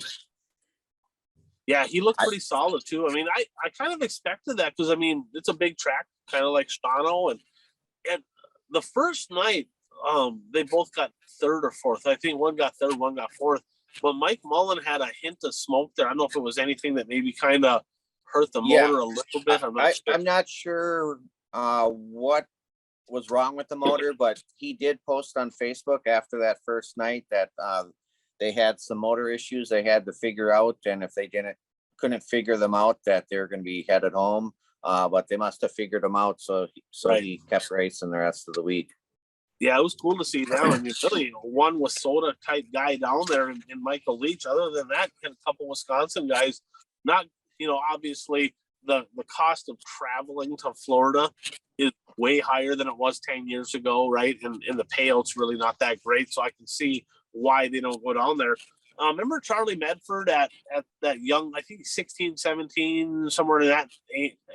Yeah, he looked pretty solid too. I mean, I kind of expected that because, I mean, it's a big track, kind of like Stano. And the first night, they both got 3rd or 4th. I think one got 3rd, one got 4th. But Mike Mullen had a hint of smoke there. I don't know if it was anything that maybe kind of hurt the motor a little bit. I'm not sure what was wrong with the motor, but he did post on Facebook after that first night that they had some motor issues they had to figure out, and if they couldn't figure them out, that they're going to be headed home. But they must have figured them out, so he kept racing the rest of the week. Yeah, it was cool to see them. I mean, really, one Wissota type guy down there in Michael Leach. Other than that, a couple Wisconsin guys. Not, obviously the cost of traveling to Florida is way higher than it was 10 years ago, right? And the payout's really not that great, so I can see why they don't go down there. Remember Charlie Medford at that young, I think 16, 17, somewhere in that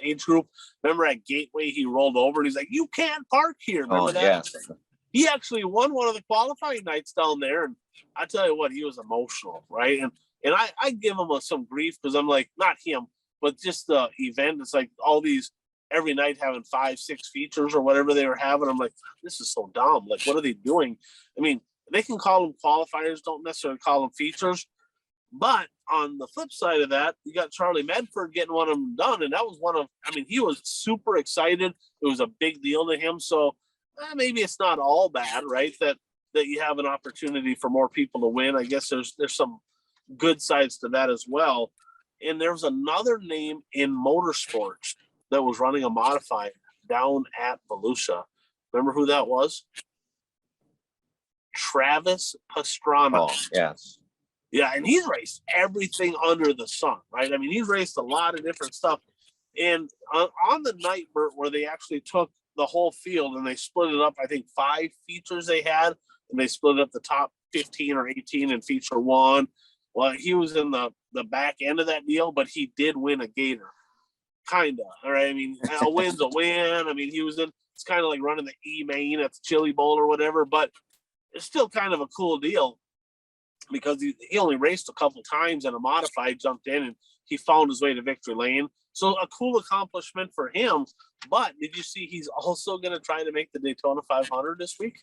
age group. Remember at Gateway, he rolled over and he's like, "You can't park here." Remember that? Yeah. He actually won one of the qualifying nights down there. And I tell you what, he was emotional, right? And I give him some grief because I'm like, not him, but just the event. It's like all these every night having 5, 6 features or whatever they were having. I'm like, this is so dumb. Like, what are they doing? I mean, they can call them qualifiers, don't necessarily call them features. But on the flip side of that, you got Charlie Medford getting one of them done. And that was he was super excited. It was a big deal to him. So maybe it's not all bad, right? That you have an opportunity for more people to win. I guess there's some good sides to that as well. And there's another name in motorsports that was running a modified down at Volusia. Remember who that was? Travis Pastrana. Oh, yes. Yeah, and he's raced everything under the sun, right? I mean, he's raced a lot of different stuff. And on the night, Bert, where they actually took the whole field and they split it up, I think 5 features they had, and they split up the top 15 or 18 in feature 1. Well, he was in the back end of that deal, but he did win a gator. Kind of. All right. I mean, a win's a win. I mean, it's kind of like running the E-main at the Chili Bowl or whatever, but it's still kind of a cool deal because he only raced a couple times in a modified, jumped in, and he found his way to victory lane. So a cool accomplishment for him. But did you see he's also going to try to make the Daytona 500 this week?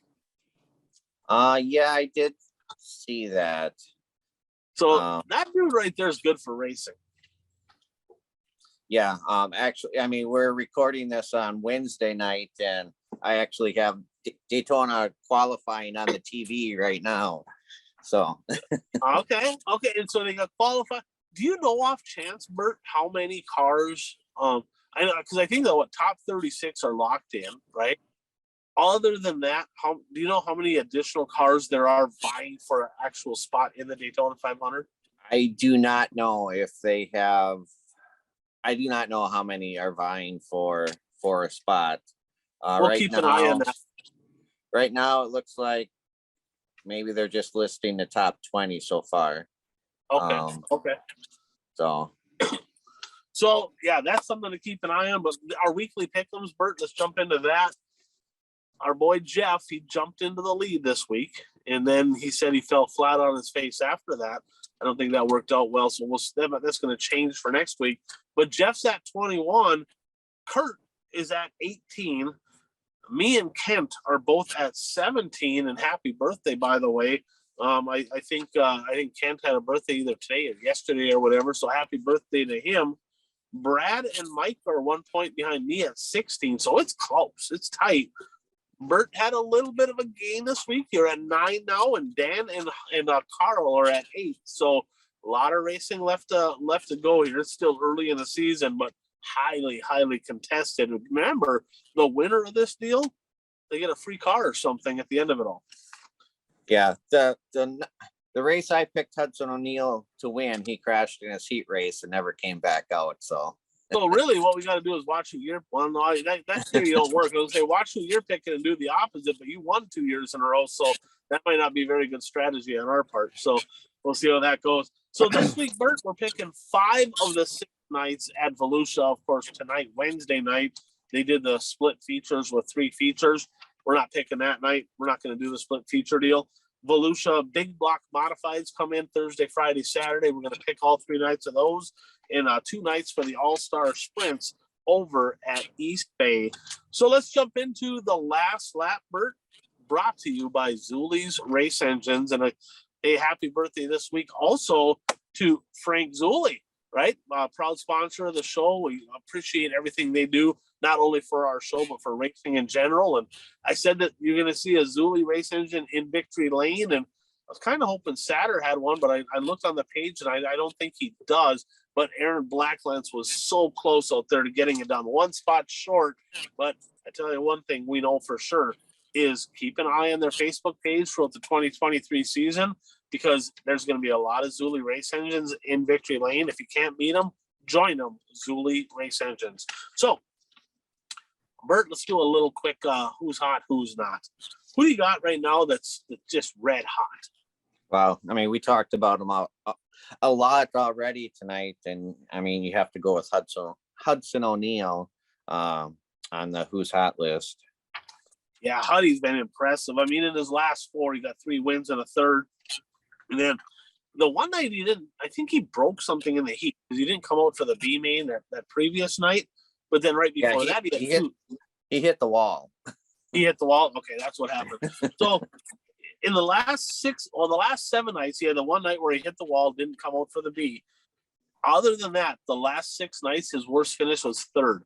Yeah, I did see that. So that dude right there is good for racing. Yeah, actually, I mean, we're recording this on Wednesday night, and I actually have Daytona qualifying on the TV right now. So okay, and so they got qualified. Do you know off chance, Bert, how many cars? I know because I think that top 36 are locked in, right? Other than that, how do you know how many additional cars there are vying for an actual spot in the Daytona 500? I do not know if they have. I do not know how many are vying for a spot. We'll keep an eye on that. Right now, it looks like maybe they're just listing the top 20 so far. Okay. Okay. So yeah, that's something to keep an eye on. But our weekly pick'ems, Bert, let's jump into that. Our boy Jeff, he jumped into the lead this week, and then he said he fell flat on his face after that. I don't think that worked out well, so that's going to change for next week. But Jeff's at 21. Kurt is at 18. Me and Kent are both at 17, and happy birthday, by the way. I think Kent had a birthday either today or yesterday or whatever, so happy birthday to him. Brad and Mike are 1 point behind me at 16, so it's close. It's tight. Bert had a little bit of a gain this week. You're at 9 now, and Dan and Carl are at 8. So a lot of racing left to go here. It's still early in the season, but highly contested. Remember, the winner of this deal, they get a free car or something at the end of it all. Yeah, the race I picked Hudson O'Neal to win, he crashed in his heat race and never came back out. So really, what we got to do is watch who you're. Well, no, that theory don't work. I was say watch who you're picking and do the opposite. But you won 2 years in a row, so that might not be very good strategy on our part. So we'll see how that goes. So this week, Bert, we're picking 5 of the 6 nights at Volusia. Of course, tonight, Wednesday night, they did the split features with 3 features. We're not picking that night. We're not going to do the split feature deal. Volusia big block modifieds come in Thursday, Friday, Saturday. We're going to pick all 3 nights of those, and 2 nights for the All-Star Sprints over at East Bay. So let's jump into the last lap, Bert, brought to you by Zuli's Race Engines. And a happy birthday this week also to Frank Zuli, right? Proud sponsor of the show. We appreciate everything they do, not only for our show, but for racing in general. And I said that you're going to see a Zuli race engine in Victory Lane. And I was kind of hoping Satter had one, but I looked on the page and I don't think he does. But Aaron Blacklands was so close out there to getting it done. 1 spot short. But I tell you one thing we know for sure is keep an eye on their Facebook page throughout the 2023 season, because there's going to be a lot of Zuli race engines in Victory Lane. If you can't beat them, join them, Zuli Race Engines. So, Bert, let's do a little quick who's hot, who's not. Who do you got right now that's just red hot? Well, I mean, we talked about them a lot already tonight, and I mean, you have to go with Hudson O'Neal on the who's hot list. Yeah, Huddy's been impressive. I mean, in his last 4, he got 3 wins and a third. And then the one night I think he broke something in the heat because he didn't come out for the B main that previous night. But then right before that, he hit the wall. He hit the wall. Okay, that's what happened. So in the last 7 nights, he had the one night where he hit the wall, didn't come out for the B. Other than that, the last 6 nights, his worst finish was 3rd.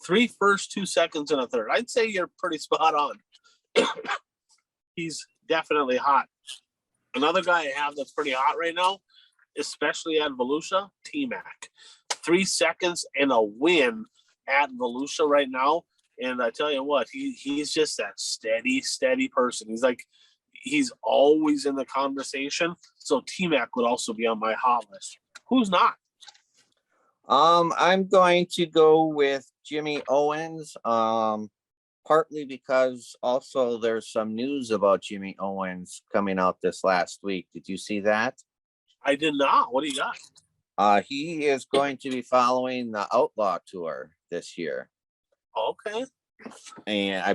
3 first, 2 seconds, and a 3rd. I'd say you're pretty spot on. He's definitely hot. Another guy I have that's pretty hot right now, especially at Volusia, T-Mac. 3 seconds and a win at Volusia right now. And I tell you what, he's just that steady person. He's always in the conversation. So T-Mac would also be on my hot list. Who's not? I'm going to go with Jimmy Owens, partly because also there's some news about Jimmy Owens coming out this last week. Did you see that? I did not. What do you got? He is going to be following the Outlaw Tour this year. Okay. And I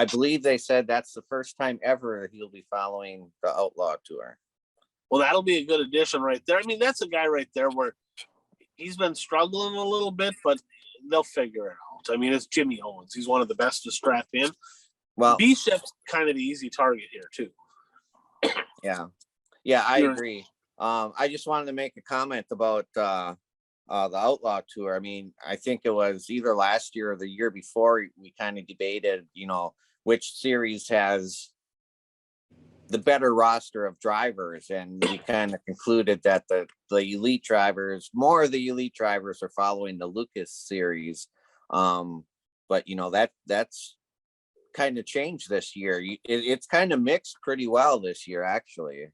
believe they said that's the first time ever he'll be following the Outlaw Tour. Well, that'll be a good addition right there. I mean, that's a guy right there where he's been struggling a little bit, but they'll figure it out. I mean, it's Jimmy Owens. He's one of the best to strap in. Well, Bishop's kind of the easy target here, too. Yeah, I agree. I just wanted to make a comment about the Outlaw Tour. I mean, I think it was either last year or the year before we kind of debated, which series has the better roster of drivers, and we kind of concluded that the elite drivers, more of the elite drivers, are following the Lucas series. But that's kind of changed this year. It's kind of mixed pretty well this year, actually.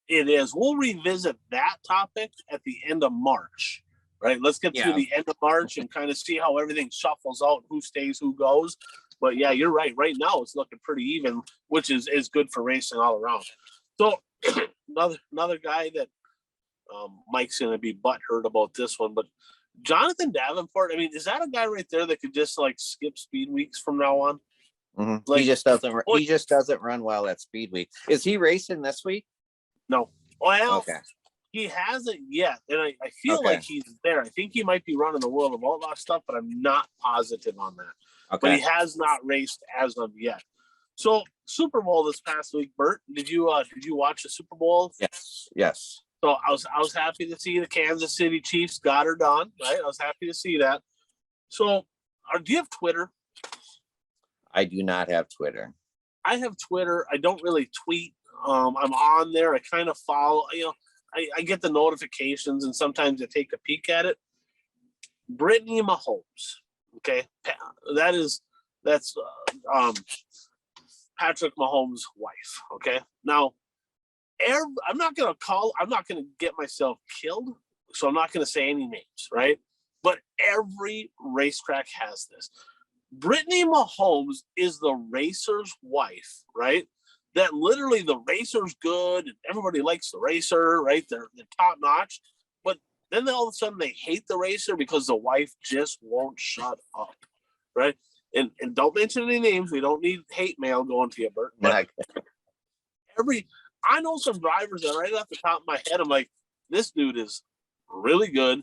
It is. We'll revisit that topic at the end of March, right? Let's get through the end of March and kind of see how everything shuffles out, who stays, who goes. But yeah, you're right. Right now, it's looking pretty even, which is good for racing all around. So another guy that Mike's going to be butthurt about this one, but Jonathan Davenport. I mean, is that a guy right there that could just like skip speed weeks from now on? Mm-hmm. Like, he just doesn't run well at speed week. Is he racing this week? No. Well, okay. He hasn't yet, and I feel like he's there. I think he might be running the World of Outlaw stuff, but I'm not positive on that. Okay. But he has not raced as of yet. So Super Bowl this past week, Bert, did you watch the Super Bowl? Yes. So I was happy to see the Kansas City Chiefs got her done. Right, I was happy to see that. So, do you have Twitter? I do not have Twitter. I have Twitter. I don't really tweet. I'm on there. I kind of follow. I get the notifications, and sometimes I take a peek at it. Brittany Mahomes. Okay, that's Patrick Mahomes' wife. Okay, now I'm not gonna get myself killed, so I'm not gonna say any names, right? But every racetrack has this. Brittany Mahomes is the racer's wife, right? That literally the racer's good and everybody likes the racer, right? They're top notch. But then all of a sudden they hate the racer because the wife just won't shut up, right? And don't mention any names. We don't need hate mail going to you, Bert. But I know some drivers that right off the top of my head, I'm like, this dude is really good.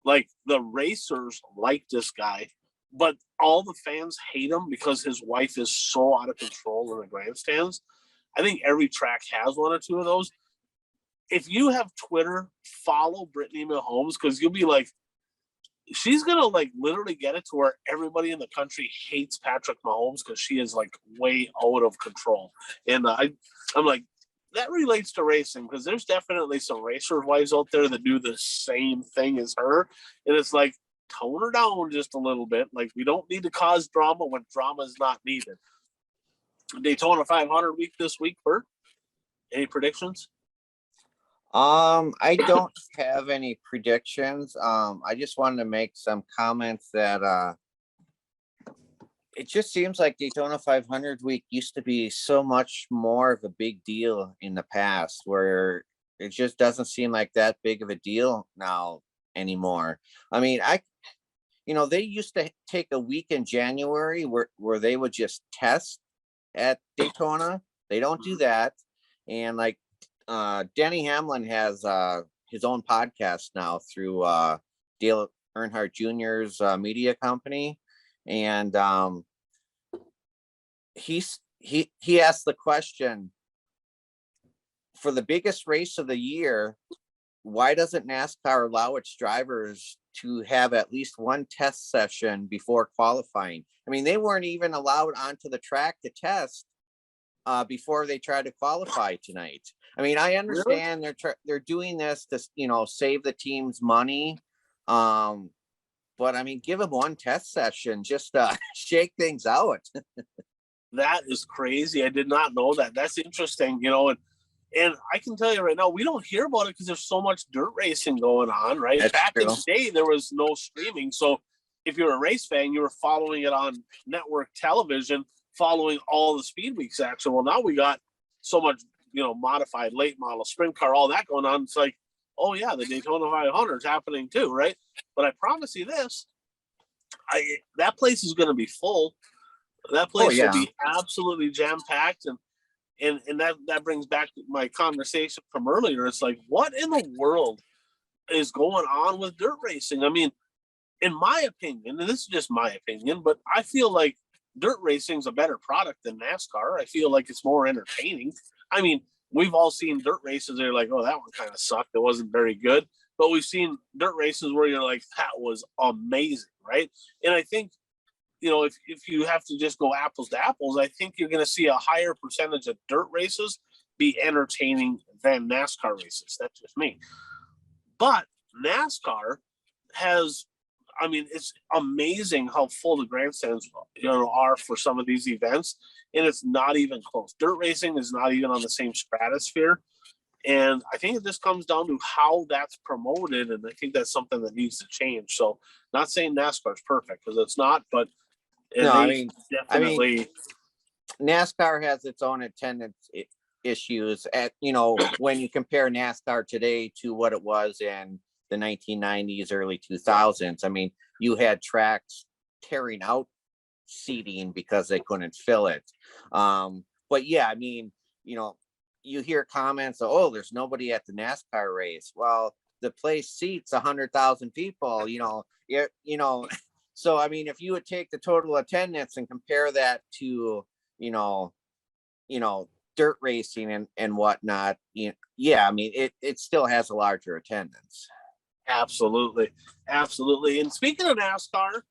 Like the racers like this guy, but all the fans hate him because his wife is so out of control in the grandstands. I think every track has one or two of those. If you have Twitter, follow Brittany Mahomes because you'll be like, she's gonna like literally get it to where everybody in the country hates Patrick Mahomes because she is like way out of control. And I'm like, that relates to racing because there's definitely some racer wives out there that do the same thing as her, and it's like tone her down just a little bit. Like we don't need to cause drama when drama is not needed. Daytona 500 week this week, Bert? Any predictions? I don't have any predictions. I just wanted to make some comments that it just seems like Daytona 500 week used to be so much more of a big deal in the past, where it just doesn't seem like that big of a deal now anymore. I mean, they used to take a week in January where they would just test at Daytona. They don't do that. And like Denny Hamlin has his own podcast now through Dale Earnhardt Jr.'s media company. And he asked the question, for the biggest race of the year, why doesn't NASCAR allow its drivers to have at least one test session before qualifying? I mean, they weren't even allowed onto the track to test before they tried to qualify tonight. I mean, I understand they're doing this to save the team's money, but I mean, give them one test session just to shake things out. That is crazy. I did not know that. That's interesting, and I can tell you right now, we don't hear about it because there's so much dirt racing going on, right? That's Back true. in the day, there was no streaming. So if you're a race fan, you were following it on network television, following all the speed weeks action. Well, now we got so much, modified late model, sprint car, all that going on. It's like, oh yeah, the Daytona 500 is happening too, right? But I promise you this, that place is going to be full. That place will be absolutely jam-packed. And that brings back my conversation from earlier. It's like, what in the world is going on with dirt racing? I mean, in my opinion, and this is just my opinion, but I feel like dirt racing is a better product than NASCAR. I feel like it's more entertaining. I mean, we've all seen dirt races that are like, oh, that one kind of sucked. It wasn't very good. But we've seen dirt races where you're like, that was amazing, right? And I think, if you have to just go apples to apples, I think you're going to see a higher percentage of dirt races be entertaining than NASCAR races. That's just me. But NASCAR has, I mean, it's amazing how full the grandstands are for some of these events, and it's not even close. Dirt racing is not even on the same stratosphere, and I think it just comes down to how that's promoted, and I think that's something that needs to change. So, not saying NASCAR is perfect because it's not, but No, definitely. NASCAR has its own attendance issues at, when you compare NASCAR today to what it was in the 1990s, early 2000s. I mean, you had tracks tearing out seating because they couldn't fill it. But yeah, I mean, you hear comments of, oh, there's nobody at the NASCAR race. Well, the place seats 100,000 people, so I mean, if you would take the total attendance and compare that to, dirt racing and whatnot, yeah, I mean, it still has a larger attendance. Absolutely. Absolutely. And speaking of NASCAR,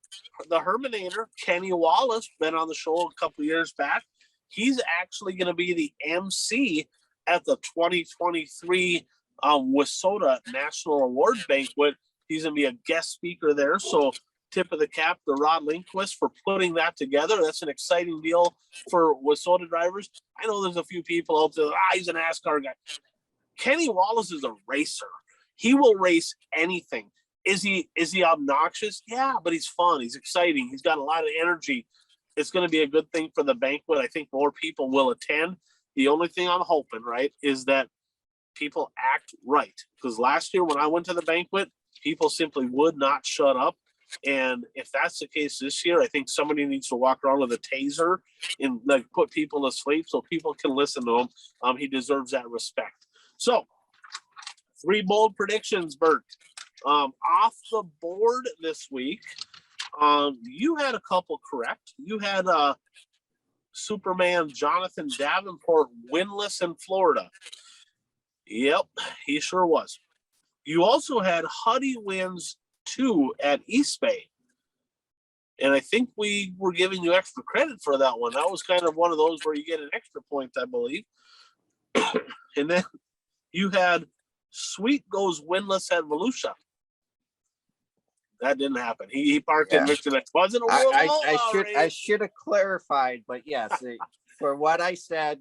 the Herminator, Kenny Wallace, been on the show a couple years back. He's actually going to be the MC at the 2023 WISSOTA National Award Banquet. He's going to be a guest speaker there. So tip of the cap to Rod Lindquist for putting that together. That's an exciting deal for WISSOTA drivers. I know there's a few people out there, he's a NASCAR guy. Kenny Wallace is a racer. He will race anything. Is he obnoxious? Yeah, but he's fun. He's exciting. He's got a lot of energy. It's going to be a good thing for the banquet. I think more people will attend. The only thing I'm hoping, right, is that people act right. Because last year when I went to the banquet, people simply would not shut up. And if that's the case this year, I think somebody needs to walk around with a taser and put people to sleep so people can listen to him. He deserves that respect. So, 3 bold predictions, Bert. Off the board this week, you had a couple correct. You had Superman Jonathan Davenport winless in Florida. Yep, he sure was. You also had Huddy wins 2 at East Bay. And I think we were giving you extra credit for that one. That was kind of one of those where you get an extra point, I believe. And then you had Sweet goes winless at Volusia. That didn't happen. He parked in Richmond. It wasn't a world I should have clarified, but yes, for what I said,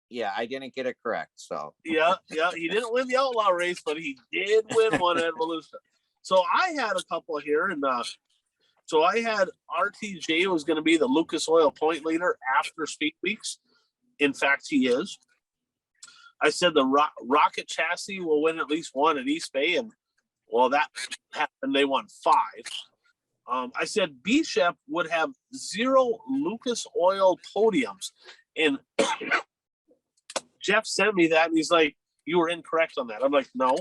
yeah, I didn't get it correct. So yeah, he didn't win the outlaw race, but he did win one at Volusia. So I had a couple here, and so I had RTJ was going to be the Lucas Oil point leader after Speed Weeks. In fact, he is. I said the Rocket Chassis will win at least 1 at East Bay, and well, that happened. They won 5. I said B-Shep would have 0 Lucas Oil podiums, and Jeff sent me that, and he's like, "You were incorrect on that." I'm like, "No,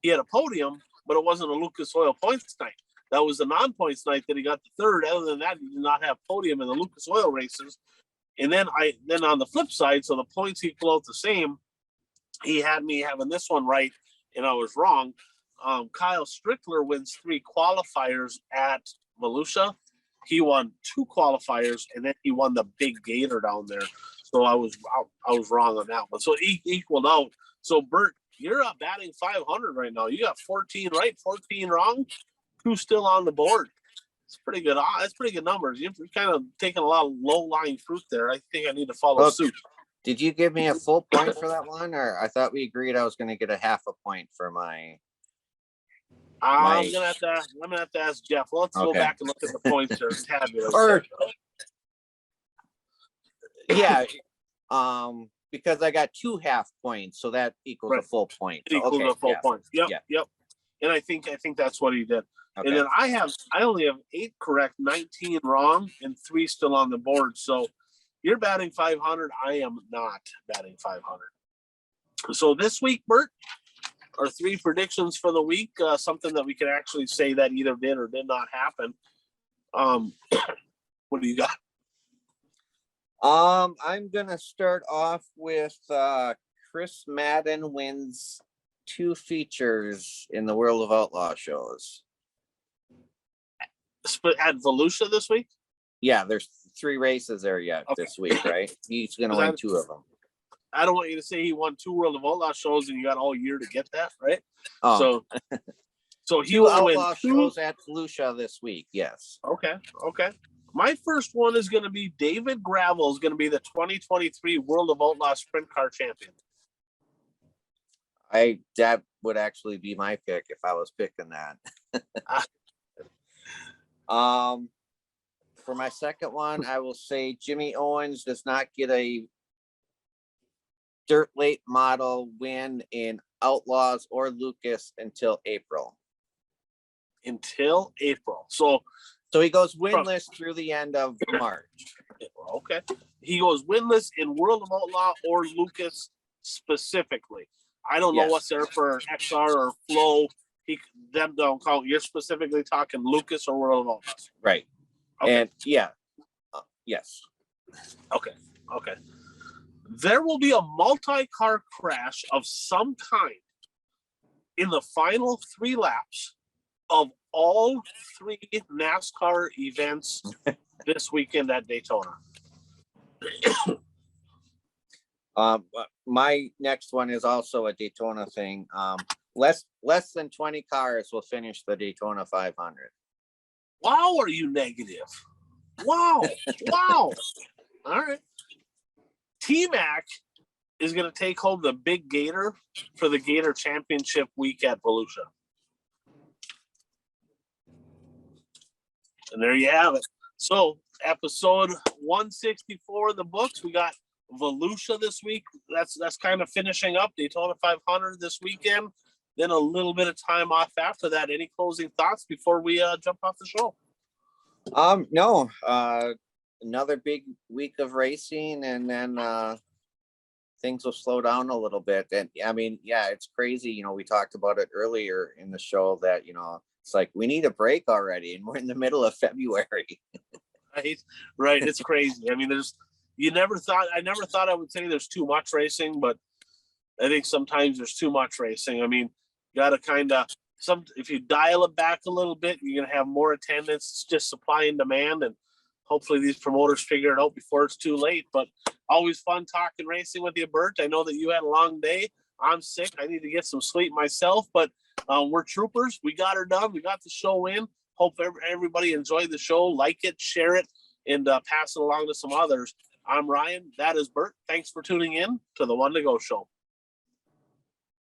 he had a podium, but it wasn't a Lucas Oil points night. That was the non-points night that he got the 3rd. Other than that, he did not have podium in the Lucas Oil races." And then on the flip side, so the points equal out the same. He had me having this one right, and I was wrong. Kyle Strickler wins 3 qualifiers at Volusia. He won 2 qualifiers, and then he won the big gator down there. So I was wrong on that one. So it equaled out. So Bert, you're batting 500 right now. You got 14 right, 14 wrong, 2 still on the board. It's pretty good. That's pretty good numbers. You're kind of taking a lot of low-lying fruit there. I think I need to follow suit. Did you give me a full point for that one, or I thought we agreed I was going to get a half a point for my? I'm gonna have to ask Jeff. Well, let's go back and look at the points there. Tabulate. Yeah, because I got 2 half points, so that equals a full point. It equals a full point. Yep. And I think that's what he did. Okay. And then I only have 8 correct, 19 wrong, and 3 still on the board. So you're batting 500. I am not batting 500. So this week, Bert, our 3 predictions for the week, something that we can actually say that either did or did not happen. What do you got? I'm gonna start off with Chris Madden wins 2 features in the World of Outlaw shows. At Volusia this week? Yeah, there's 3 races there yet this week, right? He's gonna win 2 of them. I don't want you to say he won 2 World of Outlaw shows and you got all year to get that, right? Oh. So So he Two will win outlaw two. shows at Volusia this week. Yes. Okay. My first one is going to be David Gravel is going to be the 2023 World of Outlaw Sprint Car Champion. That would actually be my pick if I was picking that. For my second one, I will say Jimmy Owens does not get a dirt late model win in Outlaws or Lucas until April. So he goes winless through the end of March. Okay. He goes winless in World of Outlaw or Lucas specifically. I don't know what's there for XR or Flow. Them don't count. You're specifically talking Lucas or World of Outlaws. Right. Okay. And yes. Okay. There will be a multi-car crash of some kind in the final 3 laps of all 3 NASCAR events this weekend at Daytona. My next one is also a Daytona thing. Less than 20 cars will finish the Daytona 500. Wow, are you negative? Wow. All right. T-Mac is going to take home the big Gator for the Gator Championship week at Volusia. And there you have it. So, episode 164 in the books. We got Volusia this week. That's kind of finishing up Daytona 500 this weekend. Then a little bit of time off after that. Any closing thoughts before we jump off the show? No. Another big week of racing, and then things will slow down a little bit. And I mean, it's crazy. We talked about it earlier in the show that it's like we need a break already, and we're in the middle of February. Right. It's crazy. I mean, I never thought I would say there's too much racing, but I think sometimes there's too much racing. I mean, you got to kind of if you dial it back a little bit, you're going to have more attendance. It's just supply and demand, and hopefully these promoters figure it out before it's too late. But always fun talking racing with you, Bert. I know that you had a long day. I'm sick. I need to get some sleep myself, but we're troopers. We got her done. We got the show in. Hope everybody enjoyed the show. Like it, share it, and pass it along to some others. I'm Ryan. That is Bert. Thanks for tuning in to the One to Go Show.